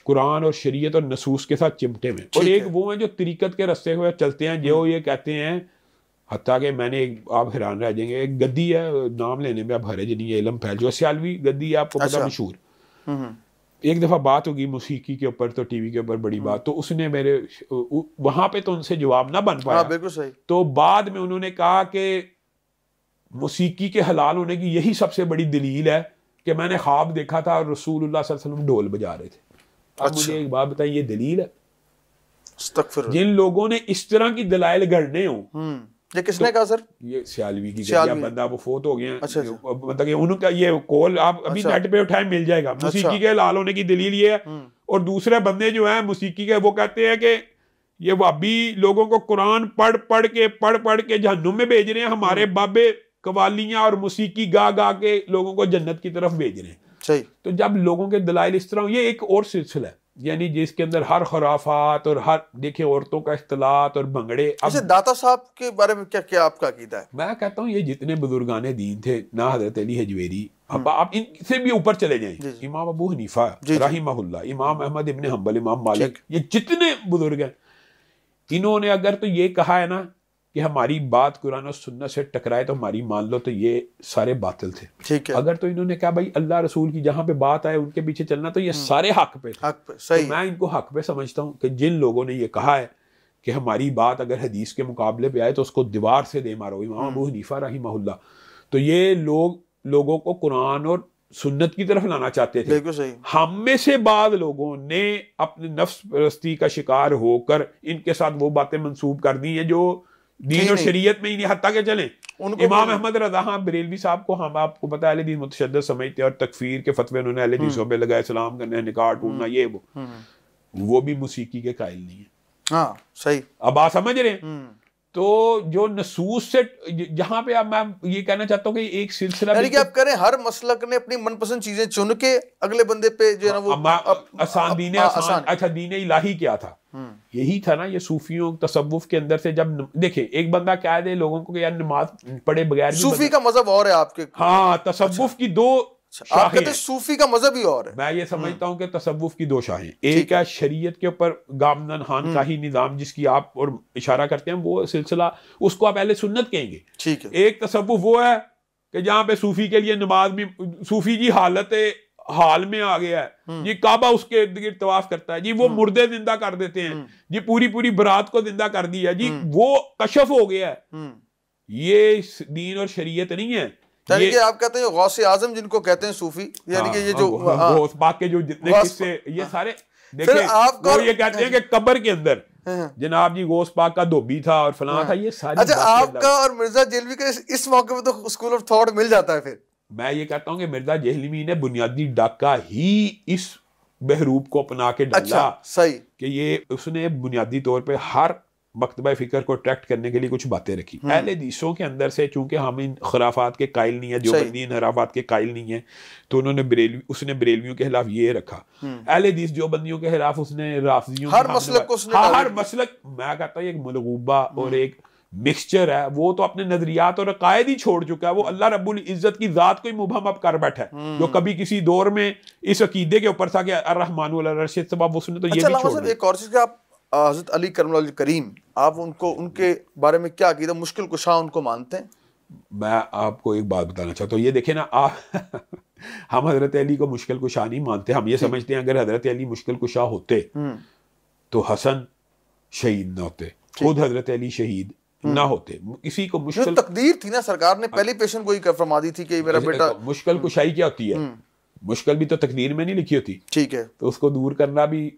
قرآن اور شریعت اور نصوص کے ساتھ چمٹے میں، اور ایک وہ ہیں جو طریقت کے رستے ہوئے چلتے ہیں، جو یہ کہتے ہیں، حتیٰ کہ میں نے آپ حیران رہ جائیں گے، ایک گدی ہے، نام لینے میں اب حرج نہیں ہے، علم پھیل جو سیالوی گدی ہے، آپ کو پتہ، مشہور. ایک دفعہ بات ہوگی موسیقی کے اوپر، تو ٹی وی کے اوپر بڑی بات، تو اس نے میرے وہاں پہ تو ان سے جواب نہ بن پایا. بالکل صحیح. تو بعد میں انہوں نے کہا کہ موسیقی کے حلال ہونے کی یہی سب سے بڑی دلیل ہے کہ میں نے خواب دیکھا تھا اور رسول اللہ صلی اللہ علیہ وسلم ڈھول بجا رہے تھے. اب مجھے ایک بات بتائیں، یہ دلیل ہے؟ استغفر. جن لوگوں نے اس طرح کی دلائل گھڑنے ہوں، یہ کس نے کہا سر؟ یہ سیالوی کی بندہ، وہ فوت ہو گئے ہیں، مطلب کہ انہوں کا یہ کول آپ ابھی نیٹ پہ اٹھائیں مل جائے گا. موسیقی کے حلال ہونے کی دلیل یہ ہے. اور دوسرے بندے جو ہیں موسیقی کے، وہ کہتے ہیں کہ یہ وہابی لوگوں کو قرآن پڑھ پڑھ کے جہنم میں بھیج رہے ہیں، ہمارے بابے قوالیاں اور موسیقی گا گا کے لوگوں کو جنت کی طرف بھیج رہے ہیں. صحیح. تو جب لوگوں کے دلائل اس طرح، یہ ایک اور سلسلہ ہے، یعنی جس کے اندر ہر خرافات اور ہر دیکھیں عورتوں کا اختلاط اور بھنگڑے. داتا صاحب کے بارے میں کیا آپ کا عقیدہ ہے؟ میں کہتا ہوں یہ جتنے بزرگان دین تھے نا، حضرت علی حجویری، آپ ان سے بھی اوپر چلے جائیں، امام ابو حنیفہ رحمہ اللہ، امام احمد ابن حنبل، امام مالک، یہ جتنے بزرگ ہیں، انہوں نے اگر تو یہ کہا ہے نا کہ ہماری بات قرآن و سنت سے ٹکرائے تو ہماری مان لو، تو یہ سارے باطل تھے. ٹھیک ہے. اگر تو انہوں نے کہا بھائی اللہ رسول کی جہاں پہ بات آئے ان کے پیچھے چلنا، تو یہ سارے حق پہ تھے. صحیح. میں ان کو حق پہ سمجھتا ہوں کہ جن لوگوں نے یہ کہا ہے کہ ہماری بات اگر حدیث کے مقابلے پہ آئے تو اس کو دیوار سے دے مارو، امام ابو حنیفہ رحمہ اللہ، تو یہ لوگوں کو قرآن اور سنت کی طرف لانا چاہتے تھے. بالکل صحیح. ہم میں سے بعض لوگوں نے اپنے نفس پرستی کا شکار ہو کر ان کے ساتھ وہ باتیں منسوب کر دی ہیں جو دین اور شریعت میں ہی نہیں. حتیٰ کہ چلیں امام احمد رضا خان بریلوی صاحب کو ہم آپ کو پتہ ہے اہل حدیث متشدد سمجھتے ہیں، اور تکفیر کے فتوے انہوں نے اہل حدیثوں پہ لگائے، سلام کرنے، نکاح ٹوٹنا، یہ وہ بھی موسیقی کے قائل نہیں ہیں. ہاں صحیح. اب آپ سمجھ رہے ہیں؟ تو جو نصوص سے جہاں پہ اب میں یہ کہنا چاہتا ہوں کہ ایک سلسلہ، یعنی کہ آپ کریں ہر مسلک نے اپنی من پسند چیزیں چن کے اگلے بندے پہ جو ہے نا وہ آسان دین آسان. اچھا دین الہی کیا تھا؟ یہی تھا نا. یہ صوفیوں تصوف کے اندر سے جب دیکھیں ایک بندہ کہہ دے لوگوں کو کہ یار نماز پڑھے بغیر، صوفی کا مذہب اور ہے آپ کے. ہاں، تصوف کی دو آپ کہتے ہیں صوفی کا مذہب ہی اور ہے. میں یہ سمجھتا ہوں کہ تصوف کی دو شاہیں، ایک ہے شریعت کے اوپر گامزن خانقاہی نظام جس کی آپ اور اشارہ کرتے ہیں، وہ سلسلہ اس کو آپ اہل سنت کہیں گے. ٹھیک ہے. ایک تصوف وہ ہے کہ جہاں پہ صوفی کے لیے نماز بھی، صوفی جی حالت حال میں آ گیا ہے جی، کعبہ اس کے ارد گرد طواف کرتا ہے جی، وہ مردے زندہ کر دیتے ہیں جی، پوری برات کو زندہ کر دیا جی، وہ کشف ہو گیا ہے. یہ دین اور شریعت نہیں ہے. یعنی کہ آپ کہتے ہیں غوث اعظم جن کو کہتے ہیں صوفی، یعنی کہ یہ جو غوث پاک کے جو جتنے قصے یہ سارے دیکھیں، وہ یہ کہتے ہیں کہ قبر کے اندر جناب جی غوث پاک کا دھوبی تھا اور فلاں تھا، یہ ساری. اچھا آپ کا اور مرزا جہلوی کا اس موقع پہ تو اسکول آف تھاٹ مل جاتا ہے. پھر میں یہ کہتا ہوں کہ مرزا جہلوی نے بنیادی ڈاکہ ہی اس بہروب کو اپنا کے ڈالا. صحیح. کہ یہ اس نے بنیادی طور پہ ہر مکتبہ فکر کو اٹریکٹ کرنے کے لیے کچھ باتیں رکھی. اہل حدیثوں کے اندر سے چونکہ ہم ان خرافات کے قائل نہیں ہیں، جو بندی ان خرافات کے قائل نہیں ہیں، تو انہوں نے اس نے بریلویوں کے خلاف یہ رکھا. اہل حدیث جو بندیوں کے خلاف اس نے رافضیوں، ہر مسلک میں کہتا ہوں ایک ملغوبہ اور ایک مکسچر ہے. وہ تو اپنے نظریات اور عقائد ہی چھوڑ چکا ہے. وہ اللہ رب العزت کی ذات کو ہی مبہم اب کر بیٹھا ہے، جو کبھی کسی دور میں اس عقیدے کے اوپر تھا کہ الرحمن علی العرش استویٰ، اس نے تو یہ بھی چھوڑ دیا. ایک اور چیز کہ آپ حضرت علی کرم اللہ کریم، آپ ان کے بارے میں کیا عقیدہ، مشکل کشا ان کو مانتے ہیں؟ میں آپ کو ایک بات بتانا چاہتا ہوں. یہ دیکھیں نا، ہم حضرت علی کو مشکل کشا نہیں مانتے. ہم یہ سمجھتے ہیں اگر حضرت علی مشکل کشا ہوتے تو حسن شہید نہ ہوتے، خود حضرت علی شہید نہ ہوتے. کسی کو مشکل تقدیر تھی نا، سرکار نے پہلی پیشن کو ہی فرما دی تھی کہ میرا بیٹا. مشکل کشائی کیا ہوتی ہے؟ مشکل بھی تو تقدیر میں نہیں لکھی ہوتی. ٹھیک ہے. تو اس کو دور کرنا بھی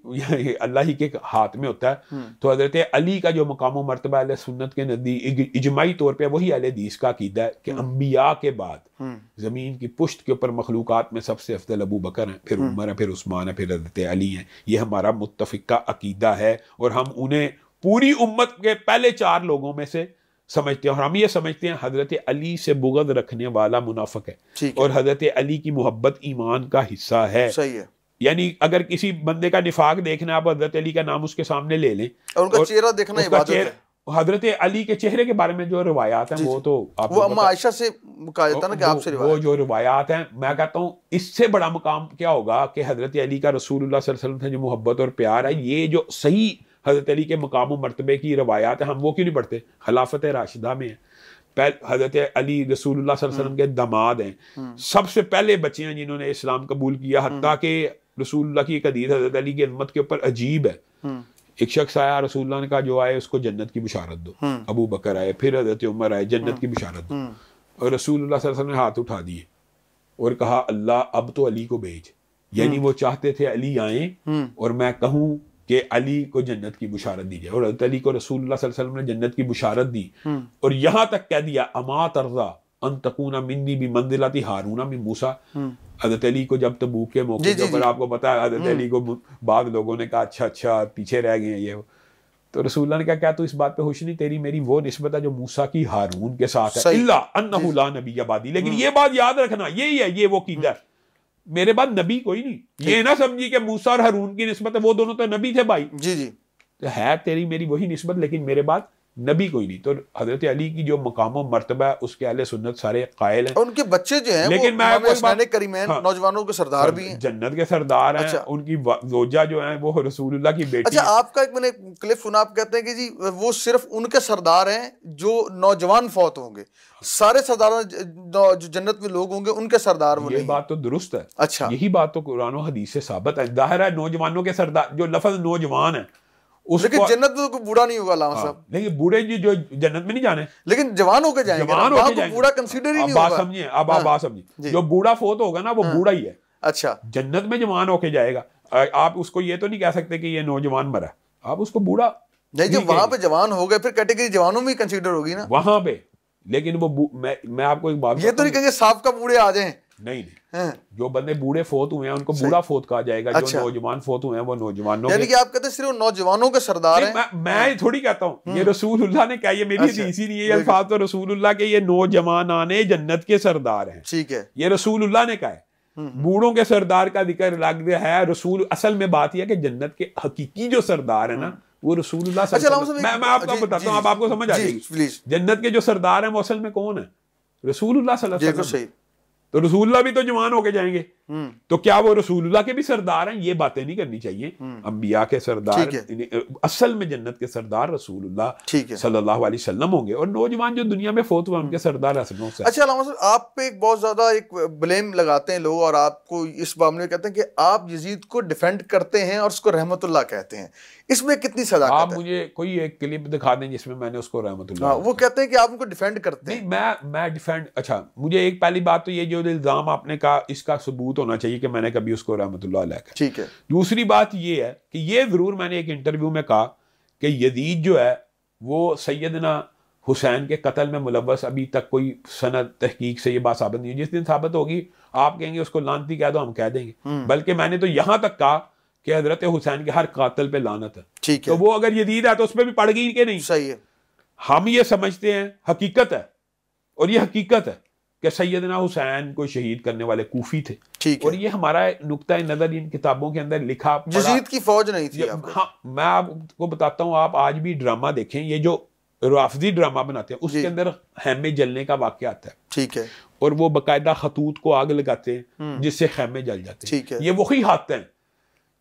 اللہ ہی کے ہاتھ میں ہوتا ہے. تو حضرت علی کا جو مقام و مرتبہ اہل سنت کے نزدیک اجماعی طور پہ وہی اہل حدیث کا عقیدہ ہے کہ انبیاء کے بعد زمین کی پشت کے اوپر مخلوقات میں سب سے افضل ابو بکر ہیں، پھر عمر ہے، پھر عثمان ہے، پھر حضرت علی ہیں. یہ ہمارا متفقہ عقیدہ ہے، اور ہم انہیں پوری امت کے پہلے 4 لوگوں میں سے سمجھتے ہیں، اور ہم یہ سمجھتے ہیں حضرت علی سے بغض رکھنے والا منافق ہے، اور حضرت علی کی محبت ایمان کا حصہ ہے. صحیح ہے. یعنی اگر کسی بندے کا نفاق دیکھنا ہے، آپ حضرت علی کا نام اس کے سامنے لے لیں، اور ان کا چہرہ دیکھنا عبادت ہے. حضرت علی کے چہرے کے بارے میں جو روایات ہیں وہ تو وہ اما عائشہ سے کہا جاتا ہے نا کہ آپ سے روایات، وہ جو روایات ہیں، میں کہتا ہوں اس سے بڑا مقام کیا ہوگا کہ حضرت علی کا رسول اللہ صلی اللہ علیہ وسلم سے جو محبت اور پیار ہے، یہ جو صحیح حضرت علی کے مقام و مرتبے کی روایات ہیں، ہم وہ کیوں نہیں پڑھتے؟ خلافت راشدہ میں ہے، حضرت علی رسول اللہ صلی اللہ علیہ وسلم کے داماد ہیں، سب سے پہلے بچے ہیں جنہوں نے اسلام قبول کیا، حتیٰ کہ رسول اللہ کی ایک حدیث حضرت علی کی عظمت کے اوپر عجیب ہے. ایک شخص آیا، رسول اللہ نے کہا جو آئے اس کو جنت کی بشارت دو. ابو بکر آئے، پھر حضرت عمر آئے، جنت کی بشارت دو. اور رسول اللہ صلی اللہ علیہ وسلم نے ہاتھ اٹھا دیے اور کہا اللہ اب تو علی کو بھیج. یعنی وہ چاہتے تھے علی آئیں اور میں کہوں کہ علی کو جنت کی بشارت دی جائے، اور حضرت علی کو رسول اللہ صلی اللہ علیہ وسلم نے جنت کی بشارت دی، اور یہاں تک کہہ دیا اما ترضا ان تکون منی بمنزلۃ ہارون من موسیٰ. حضرت علی کو جب تبوک کے موقع کے اوپر آپ کو پتا ہے، حضرت علی کو بعض لوگوں نے کہا اچھا پیچھے رہ گئے ہیں یہ، تو رسول اللہ نے کہا کیا تو اس بات پہ خوش نہیں؟ تیری میری وہ نسبت ہے جو موسیٰ کی ہارون کے ساتھ ہے، الا انہ لا نبی بعدی. لیکن یہ بات یاد رکھنا، یہی ہے، یہ وہ قیدہ ہے، میرے بعد نبی کوئی نہیں. یہ نہ سمجھی کہ موسیٰ اور ہارون کی نسبت ہے، وہ دونوں تو نبی تھے بھائی. جی ہے تیری میری وہی نسبت، لیکن میرے بعد نبی کوئی نہیں. تو حضرت علی کی جو مقام و مرتبہ ہے اس کے اہل سنت سارے قائل ہیں. ان کے بچے جو ہیں لیکن وہ حسنین کریمین نوجوانوں کے سردار بھی ہیں، جنت کے سردار ہیں. ان کی زوجہ جو ہیں وہ رسول اللہ کی بیٹی. اچھا آپ کا ایک میں نے کلپ سنا، آپ کہتے ہیں کہ جی وہ صرف ان کے سردار ہیں جو نوجوان فوت ہوں گے، سارے سردار جو جنت میں لوگ ہوں گے ان کے سردار وہ نہیں. یہ بات تو درست ہے. اچھا یہی بات تو قرآن و حدیث سے ثابت ہے. ظاہر ہے نوجوانوں کے سردار، جو لفظ نوجوان ہے، لیکن جنت میں کوئی بوڑھا نہیں ہوگا علامہ صاحب. لیکن بوڑھے جی جو جنت میں نہیں جانے، لیکن جوان ہو کے جائیں گے، وہاں کو بوڑھا کنسیڈر ہی نہیں ہوگا. بات سمجھیں، اب آپ بات سمجھیں، جو بوڑھا فوت ہوگا نا وہ بوڑھا ہی ہے. اچھا جنت میں جوان ہو کے جائے گا. آپ اس کو یہ تو نہیں کہہ سکتے کہ یہ نوجوان مرا، آپ اس کو بوڑھا نہیں. جو وہاں پہ جوان ہو گئے پھر کیٹیگری جوانوں میں کنسیڈر ہوگی نا وہاں پہ. لیکن وہ میں آپ کو ایک بات، یہ تو نہیں کہیں گے سابقہ بوڑھے آ جائیں. نہیں جو بندے بوڑھے فوت ہوئے ہیں ان کو بوڑھا فوت کہا جائے گا. جو نوجوان فوت ہوئے ہیں وہ نوجوانوں. یعنی کہ آپ کہتے ہیں صرف نوجوانوں کے سردار ہیں. میں تھوڑی کہتا ہوں، یہ رسول اللہ نے کہا، یہ میری حدیث ہی نہیں ہے، یہ الفاظ تو رسول اللہ کے، یہ نوجوانان جنت کے سردار ہیں. ٹھیک ہے، یہ رسول اللہ نے کہا ہے. بوڑھوں کے سردار کا ذکر لگ ہے رسول. اصل میں بات یہ ہے کہ جنت کے حقیقی جو سردار ہیں نا وہ رسول اللہ صلی اللہ علیہ وسلم. میں آپ کو بتاتا ہوں، آپ کو سمجھ آ جائے گی. جنت کے جو سردار ہیں وہ اصل میں کون ہیں؟ رسول اللہ صلی اللہ علیہ وسلم. تو رسول اللہ بھی تو جوان ہو کے جائیں گے، تو کیا وہ رسول اللہ کے بھی سردار ہیں؟ یہ باتیں نہیں کرنی چاہیے. انبیاء کے سردار، اصل میں جنت کے سردار رسول اللہ صلی اللہ علیہ وسلم ہوں گے، اور نوجوان جو دنیا میں فوت ہوئے ان کے سردار حسنوں سے. اچھا علامہ صاحب، آپ پہ ایک بہت زیادہ ایک بلیم لگاتے ہیں لوگ، اور آپ کو اس معاملے میں کہتے ہیں کہ آپ یزید کو ڈیفینڈ کرتے ہیں اور اس کو رحمت اللہ کہتے ہیں. اس میں کتنی صداقت ہے؟ آپ مجھے کوئی ایک کلپ دکھا دیں جس میں نے اس کو رحمت اللہ. وہ کہتے ہیں کہ آپ ان کو ڈیفینڈ کرتے ہیں. نہیں، میں ڈیفینڈ. اچھا مجھے ایک پہلی بات تو یہ جو الزام آپ نے کہا اس کا ثبوت ہونا چاہیے کہ میں نے کبھی اس کو رحمت اللہ علیہ کہا. ٹھیک ہے. دوسری بات یہ ہے کہ یہ ضرور میں نے ایک انٹرویو میں کہا کہ یزید جو ہے وہ سیدنا حسین کے قتل میں ملوث، ابھی تک کوئی سند تحقیق سے یہ بات ثابت نہیں ہے. جس دن ثابت ہوگی آپ کہیں گے اس کو لعنتی کہہ دو، ہم کہہ دیں گے. بلکہ میں نے تو یہاں تک کہا کہ حضرت حسین کے ہر قاتل پہ لعنت ہے. ٹھیک ہے. تو وہ اگر یزید ہے تو اس پہ بھی پڑ گئی کہ نہیں؟ صحیح ہے. ہم یہ سمجھتے ہیں، حقیقت ہے، اور یہ حقیقت ہے کہ سیدنا حسین کو شہید کرنے والے کوفی تھے. اور یہ ہمارا نقطہ نظر ان کتابوں کے اندر لکھا. یزید کی فوج نہیں تھی. ہاں میں آپ کو بتاتا ہوں، آپ آج بھی ڈرامہ دیکھیں، یہ جو رافضی ڈرامہ بناتے ہیں اس کے اندر خیمے جلنے کا واقعہ آتا ہے. ٹھیک ہے. اور وہ باقاعدہ خطوط کو آگ لگاتے ہیں جس سے خیمے جل جاتے ہیں. ٹھیک ہے. یہ وہی ہاتھ ہیں.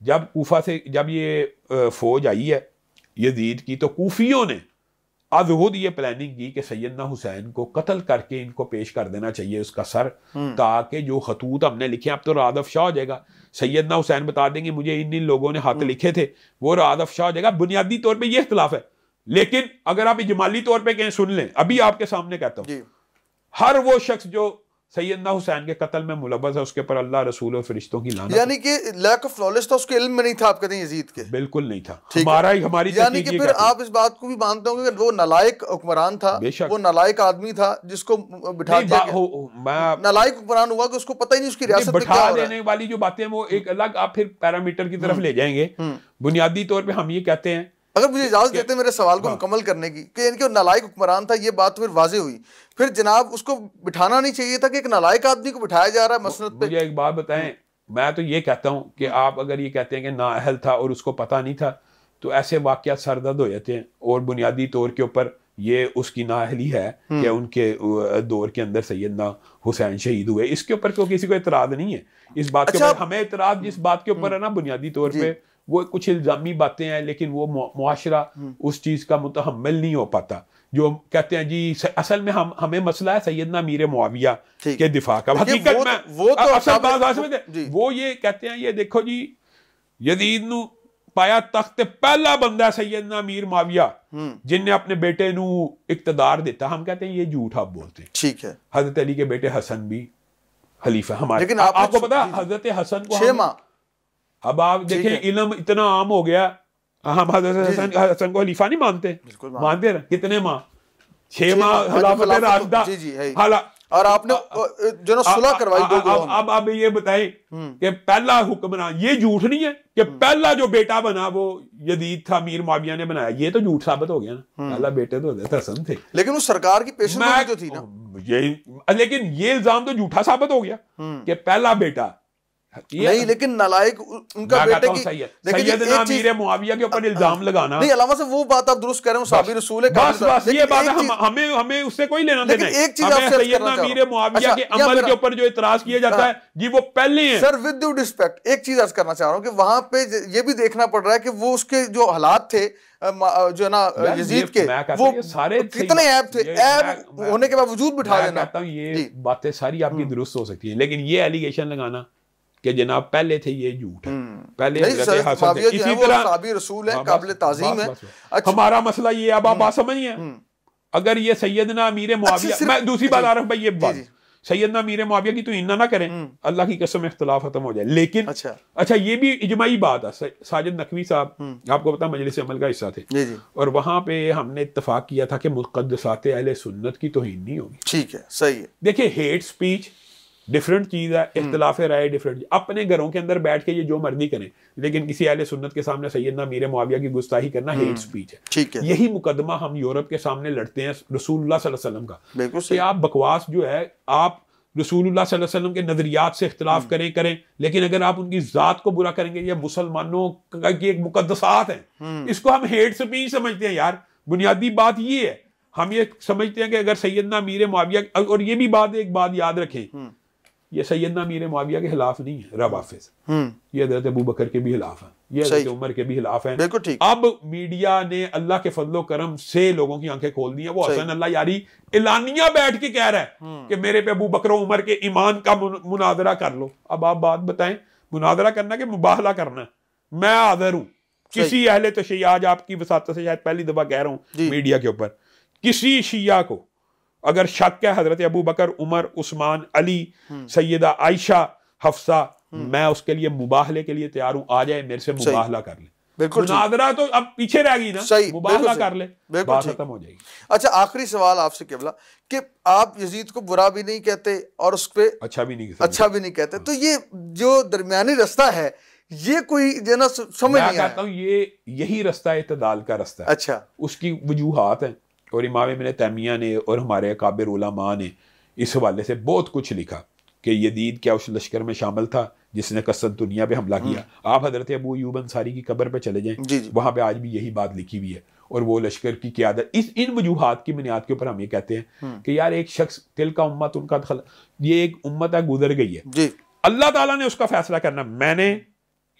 جب کوفہ سے جب یہ فوج آئی ہے یزید کی، تو کوفیوں نے از خود یہ پلاننگ کی کہ سیدنا حسین کو قتل کر کے ان کو پیش کر دینا چاہیے اس کا سر، تاکہ جو خطوط ہم نے لکھے، اب تو رعد افشا ہو جائے گا. سیدنا حسین بتا دیں گے مجھے ان لوگوں نے خط لکھے تھے، وہ رعد افشا ہو جائے گا. بنیادی طور پہ یہ اختلاف ہے، لیکن اگر آپ اجمالی طور پہ کہیں سن لیں، ابھی آپ کے سامنے کہتا ہوں، ہر وہ شخص جو سیدنا حسین کے قتل میں ملوث ہے اس کے پر اللہ، رسول اور فرشتوں کی لعنت. یعنی کہ لیک آف نالج تھا، اس کے علم میں نہیں تھا. آپ کہتے ہیں یزید کے بالکل نہیں تھا. ہماری یعنی کہ پھر آپ اس بات کو بھی مانتے ہوں گے کہ وہ نالائق حکمران تھا، وہ نالائق آدمی تھا جس کو بٹھا دیا گیا. نالائق حکمران ہوا کہ اس کو پتہ ہی نہیں اس کی ریاست میں کیا ہو رہا ہے. بٹھا دینے والی جو باتیں وہ ایک الگ آپ پھر پیرامیٹر کی طرف لے جائیں گے. بنیادی طور پہ ہم یہ کہتے ہیں اگر مجھے اجازت دیتے میرے سوال کو مکمل کرنے کی کہ ان کے نالائق حکمران تھا، یہ بات پھر واضح ہوئی، پھر جناب اس کو بٹھانا نہیں چاہیے تھا کہ ایک نالائق آدمی کو بٹھایا جا رہا ہے مسند پہ. مجھے ایک بات بتائیں، میں تو یہ کہتا ہوں کہ آپ اگر یہ کہتے ہیں کہ نااہل تھا اور اس کو پتہ نہیں تھا تو ایسے واقعات سردرد ہو جاتے ہیں، اور بنیادی طور کے اوپر یہ اس کی نااہلی ہے کہ ان کے دور کے اندر سیدنا حسین شہید ہوئے. اس کے اوپر تو کسی کو اعتراض نہیں ہے. اس بات کے اوپر ہمیں اعتراض جس بات کے اوپر ہے نا بنیادی طور پہ وہ کچھ الزامی باتیں ہیں، لیکن وہ معاشرہ اس چیز کا متحمل نہیں ہو پاتا. جو کہتے ہیں جی اصل میں ہمیں مسئلہ ہے سیدنا امیر معاویہ کے دفاع کا. حقیقت میں اصل بات وہ یہ کہتے ہیں، یہ دیکھو جی یزید نو پایا تخت پہلا بندہ ہے سیدنا امیر معاویہ جن نے اپنے بیٹے نو اقتدار دیتا. ہم کہتے ہیں یہ جھوٹ آپ بولتے ہیں. ٹھیک ہے. حضرت علی کے بیٹے حسن بھی خلیفہ ہمارے. لیکن آپ کو پتا حضرت حسن کو 6 ماہ، اب آپ دیکھیں علم اتنا عام ہو گیا، ہم حضرت حسن کو خلیفہ نہیں مانتے. مانتے کتنے ماہ؟ 6 ماہ خلافت راشدہ. اور آپ نے جو نا صلح کروائی دو گروہوں. اب آپ یہ بتائیں کہ پہلا حکمران، یہ جھوٹ نہیں ہے کہ پہلا جو بیٹا بنا وہ یزید تھا، امیر معاویہ نے بنایا. یہ تو جھوٹ ثابت ہو گیا نا. پہلا بیٹے تو حضرت حسن تھے، لیکن وہ سرکار کی پیشن گوئی تو تھی نا. لیکن یہ الزام تو جھوٹا ثابت ہو گیا کہ پہلا بیٹا نہیں، لیکن نالائق ان کا بیٹے کی سیدنا امیر معاویہ کے اوپر الزام لگانا نہیں. علامہ صاحب وہ بات آپ درست کہہ رہے ہیں، صحابی رسول ہے. بس یہ بات ہمیں اس سے کوئی لینا دینا ہے. ہمیں سیدنا امیر معاویہ کے عمل کے اوپر جو اعتراض کیا جاتا ہے جی وہ پہلے ہیں. سر ود ڈیو ریسپیکٹ ایک چیز عرض کرنا چاہ رہا ہوں کہ وہاں پہ یہ بھی دیکھنا پڑ رہا ہے کہ وہ اس کے جو حالات تھے جو ہے نا یزید کے، وہ سارے کتنے عیب تھے. عیب ہونے کے باوجود بٹھا دینا. کہتا ہوں یہ باتیں ساری آپ کی درست ہو سکتی ہیں، لیکن یہ ایلیگیشن لگانا کہ جناب پہلے تھے، یہ جھوٹ ہے. پہلے اسی طرح صحابی رسول ہیں، قابل تعظیم ہے. ہمارا مسئلہ یہ اب آپ بات سمجھیے، اگر یہ سیدنا امیر معاویہ، میں دوسری بات عارف بھائی، یہ بات سیدنا امیر معاویہ کی تو نہ نہ کریں، اللہ کی قسم اختلاف ختم ہو جائے. لیکن اچھا یہ بھی اجماعی بات ہے. ساجد نقوی صاحب آپ کو پتا مجلس عمل کا حصہ تھے، اور وہاں پہ ہم نے اتفاق کیا تھا کہ مقدسات اہل سنت کی توہین نہیں ہوگی. ٹھیک ہے، صحیح ہے. دیکھیں ہیٹ سپیچ ڈیفرنٹ چیز ہے، اختلاف رائے ڈیفرنٹ. اپنے گھروں کے اندر بیٹھ کے یہ جو مرضی کریں، لیکن کسی اہل سنت کے سامنے سیدنا امیر معاویہ کی گستاخی کرنا ہیٹ سپیچ ہے. ٹھیک ہے. یہی مقدمہ ہم یورپ کے سامنے لڑتے ہیں رسول اللہ صلی اللہ علیہ وسلم کا، کہ آپ بکواس جو ہے، آپ رسول اللہ صلی اللہ علیہ وسلم کے نظریات سے اختلاف کریں، لیکن اگر آپ ان کی ذات کو برا کریں گے، یہ مسلمانوں کی ایک مقدسات ہیں، اس کو ہم ہیٹ سپیچ سمجھتے ہیں. یار بنیادی بات یہ ہے، ہم یہ سمجھتے ہیں کہ اگر سیدنا امیر معاویہ، اور یہ بھی ایک بات یاد رکھیں، یہ سیدنا امیر معاویہ کے خلاف نہیں ہے روافظ، یہ حضرت ابو بکر کے بھی خلاف ہیں، یہ حضرت عمر کے بھی خلاف ہیں. اب میڈیا نے اللہ کے فضل و کرم سے لوگوں کی آنکھیں کھول دی ہیں. وہ حسن اللہ یاری اعلانیہ بیٹھ کے کہہ رہا ہے کہ میرے پہ ابو بکر و عمر کے ایمان کا مناظرہ کر لو. اب آپ بات بتائیں، مناظرہ کرنا کہ مباہلہ کرنا؟ میں حاضر ہوں کسی اہل تشیع، آج آپ کی وساطت سے شاید پہلی دفعہ کہہ رہا ہوں میڈیا کے اوپر، کسی شیعہ کو اگر شک ہے حضرت ابو بکر، عمر، عثمان، علی، سیدہ عائشہ، حفصہ، میں اس کے لیے مباہلے کے لیے تیار ہوں. آ جائے میرے سے مباہلہ کر لے. مناظرہ تو اب پیچھے رہ گئی نا، مباہلہ کر لے، بات ختم ہو جائے گی. اچھا آخری سوال آپ سے قبلہ، کہ آپ یزید کو برا بھی نہیں کہتے اور اس پہ اچھا بھی نہیں کہتے، تو یہ جو درمیانی رستہ ہے یہ کوئی جو نا سمجھ نہیں آیا. میں کہتا ہوں یہی رستہ اعتدال کا رستہ ہے. اچھا اس کی وجوہات ہیں، اور امام ابن تیمیہ نے اور ہمارے اکابر علماء نے اس حوالے سے بہت کچھ لکھا کہ یزید کیا اس لشکر میں شامل تھا جس نے قصد دنیا پہ حملہ کیا. آپ حضرت ابو ایوب انصاری کی قبر پہ چلے جائیں، وہاں پہ آج بھی یہی بات لکھی ہوئی ہے. اور وہ لشکر کی قیادت، ان وجوہات کی بنیاد کے اوپر ہم یہ کہتے ہیں کہ یار ایک شخص تل کا امت، ان کا یہ ایک امت ہے گزر گئی ہے، اللہ تعالیٰ نے اس کا فیصلہ کرنا. میں نے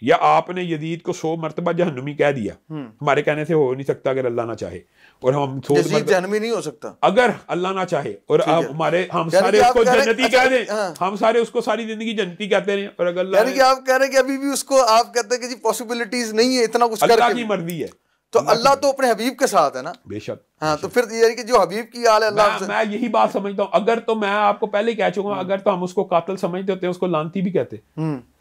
یا آپ نے یزید کو 100 مرتبہ جہنمی کہہ دیا، ہمارے کہنے سے ہو نہیں سکتا اگر اللہ نہ چاہے، اور ہم جہنمی نہیں ہو سکتا اگر اللہ نہ چاہے، اور ہم سارے اس کو جنتی کہہ دیں، ہم سارے اس کو ساری زندگی جنتی کہتے ہیں، اور اگر اللہ، یعنی کہ آپ کہہ رہے ہیں کہ ابھی بھی اس کو آپ کہتے ہیں کہ جی پاسبلٹیز نہیں ہے اتنا کچھ، اللہ کی مرضی ہے. تو اللہ تو اپنے حبیب کے ساتھ ہے نا. بے شک. ہاں تو پھر یعنی کہ جو حبیب کی حال ہے اللہ سے، میں یہی بات سمجھتا ہوں. اگر تو میں آپ کو پہلے کہہ چکا ہوں، اگر تو ہم اس کو قاتل سمجھتے ہوتے ہیں، اس کو لانتی بھی کہتے.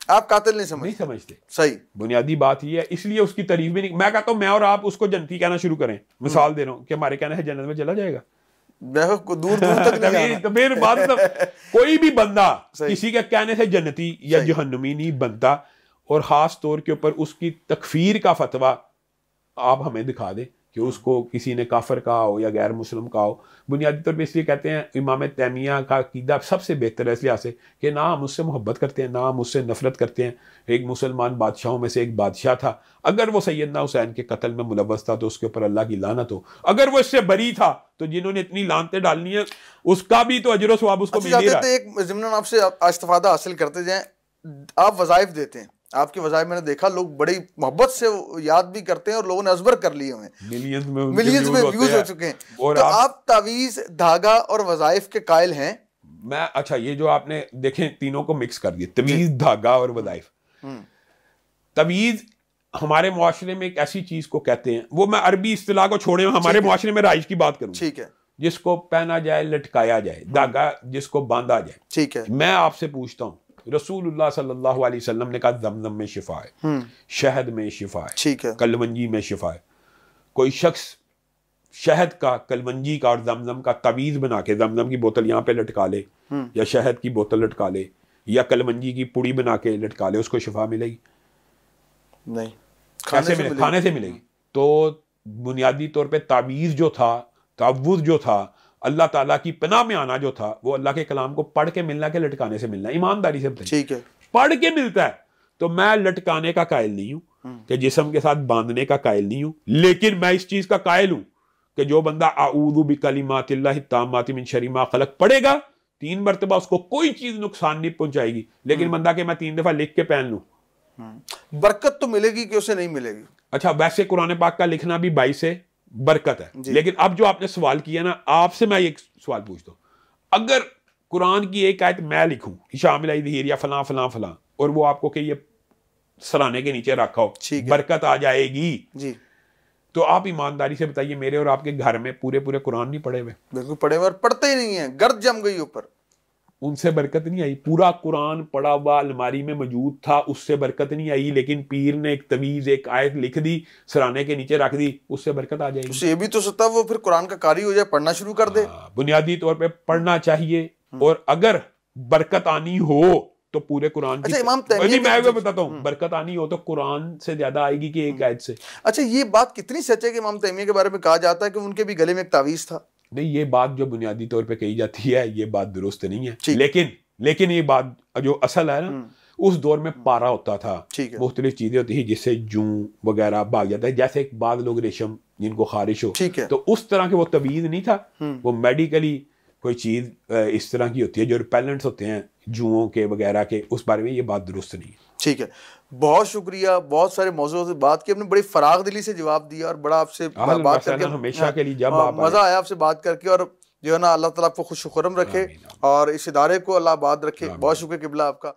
آپ قاتل نہیں سمجھتے. صحیح. بنیادی بات یہ ہے، اس لیے اس کی تعریف بھی نہیں. میں کہتا ہوں میں اور آپ اس کو جنتی کہنا شروع کریں، مثال دے رہا ہوں کہ ہمارے کہنے سے جنت میں چلا جائے گا، دور تک نہیں. تو پھر بات کوئی بھی بندہ کسی کے کہنے سے جنتی یا جہنمی نہیں بنتا. اور خاص طور کے اوپر اس کی تکفیر کا فتویٰ آپ ہمیں دکھا دیں کہ اس کو کسی نے کافر کہا ہو یا غیر مسلم کہا ہو. بنیادی طور پہ اس لیے کہتے ہیں امام تیمیہ کا عقیدہ سب سے بہتر ہے اس لحاظ سے کہ نہ ہم اس سے محبت کرتے ہیں نہ ہم اس سے نفرت کرتے ہیں. ایک مسلمان بادشاہوں میں سے ایک بادشاہ تھا, اگر وہ سیدنا حسین کے قتل میں ملوث تھا تو اس کے اوپر اللہ کی لعنت ہو, اگر وہ اس سے بری تھا تو جنہوں نے اتنی لعنتیں ڈالنی ہیں اس کا بھی تو اجر و ثواب اس کو مل ہی رہا ہے. ایک ضمن آپ سے استفادہ حاصل کرتے جائیں, آپ وظائف دیتے ہیں, آپ کے وظائف میں نے دیکھا لوگ بڑی محبت سے یاد بھی کرتے ہیں اور لوگوں نے ازبر کر لیے ہوئے ہیں, ملینز میں ویوز ہو چکے ہیں. تو آپ تعویذ, دھاگا اور وظائف کے قائل ہیں؟ میں اچھا یہ جو آپ نے دیکھیں تینوں کو مکس کر دیا, تعویذ, دھاگا اور وظائف. تعویذ ہمارے معاشرے میں ایک ایسی چیز کو کہتے ہیں, وہ میں عربی اصطلاح کو چھوڑے ہمارے معاشرے میں رائج کی بات کروں, ٹھیک ہے, جس کو پہنا جائے, لٹکایا جائے, دھاگا جس کو باندھا جائے. ٹھیک ہے. میں آپ سے پوچھتا ہوں, رسول اللہ صلی اللہ علیہ وسلم نے کہا زمزم میں شفا ہے, شہد میں شفا ہے, ٹھیک ہے, کلونجی میں شفا ہے. کوئی شخص شہد کا, کلونجی کا اور زمزم کا تعویذ بنا کے زمزم کی بوتل یہاں پہ لٹکا لے, یا شہد کی بوتل لٹکا لے, یا کلونجی کی پوڑی بنا کے لٹکا لے, اس کو شفا ملے گی؟ نہیں. کھانے سے ملے گی. تو بنیادی طور پہ تعویذ جو تھا, تعوذ جو تھا, اللہ تعالیٰ کی پناہ میں آنا جو تھا, وہ اللہ کے کلام کو پڑھ کے ملنا کہ لٹکانے سے ملنا؟ ایمانداری سے بتائیے. ٹھیک ہے, پڑھ کے ملتا ہے. تو میں لٹکانے کا قائل نہیں ہوں, کہ جسم کے ساتھ باندھنے کا قائل نہیں ہوں, لیکن میں اس چیز کا قائل ہوں کہ جو بندہ اعوذ بکلمات اللہ التامات من شر ما خلق پڑھے گا 3 مرتبہ, اس کو کوئی چیز نقصان نہیں پہنچائے گی. لیکن بندہ کہ میں 3 دفعہ لکھ کے پہن لوں, برکت تو ملے گی کہ اسے نہیں ملے گی؟ اچھا, ویسے قرآن پاک کا لکھنا بھی باعث برکت ہے, لیکن اب جو آپ نے سوال کیا نا, آپ سے میں ایک سوال پوچھتا ہوں, اگر قرآن کی ایک آیت میں لکھوں شامل ظہیر یا فلاں فلاں فلاں, اور وہ آپ کو کہ یہ سرانے کے نیچے رکھا ہو, برکت آ جائے گی, جی, تو آپ ایمانداری سے بتائیے میرے اور آپ کے گھر میں پورے قرآن نہیں پڑھے ہوئے؟ بالکل پڑھے ہوئے, اور پڑھتے ہی نہیں ہیں, گرد جم گئی اوپر, ان سے برکت نہیں آئی. پورا قرآن پڑا ہوا الماری میں موجود تھا, اس سے برکت نہیں آئی, لیکن پیر نے ایک تعویذ, ایک آیت لکھ دی, سرانے کے نیچے رکھ دی, اس سے برکت آ جائے گی. اسے یہ بھی تو سکتا وہ پھر قرآن کا قاری ہو جائے, پڑھنا شروع کر دے. بنیادی طور پہ پڑھنا چاہیے, اور اگر برکت آنی ہو تو پورے قرآن کی. امام تیمیہ میں بتاتا ہوں, برکت آنی ہو تو قرآن سے زیادہ آئے گی کہ ایک آیت سے. اچھا, یہ بات کتنی سچ ہے کہ امام تیمیہ کے بارے میں کہا جاتا ہے کہ ان کے بھی گلے میں ایک تعویذ تھا؟ نہیں, یہ بات جو بنیادی طور پہ کہی جاتی ہے یہ بات درست نہیں ہے, لیکن یہ بات جو اصل ہے نا, اس دور میں پارا ہوتا تھا, مختلف چیزیں ہوتی ہیں جس سے جوں وغیرہ بھاگ جاتا ہے, جیسے بعض لوگ ریشم جن کو خارش ہو, تو اس طرح کے وہ تعویذ نہیں تھا, وہ میڈیکلی کوئی چیز اس طرح کی ہوتی ہے جو ریپیلنٹس ہوتے ہیں جوؤں کے وغیرہ کے, اس بارے میں یہ بات درست نہیں ہے. ٹھیک ہے, بہت شکریہ, بہت سارے موضوعوں سے بات کی, آپ نے بڑی فراغ دلی سے جواب دیا, اور بڑا آپ سے بات کر کے ہمیشہ کے لیے جب مزہ آیا آپ سے بات کر کے, اور جو ہے نا اللہ تعالیٰ آپ کو خوش و خرم رکھے اور اس ادارے کو اللہ آباد رکھے. بہت شکریہ قبلہ آپ کا.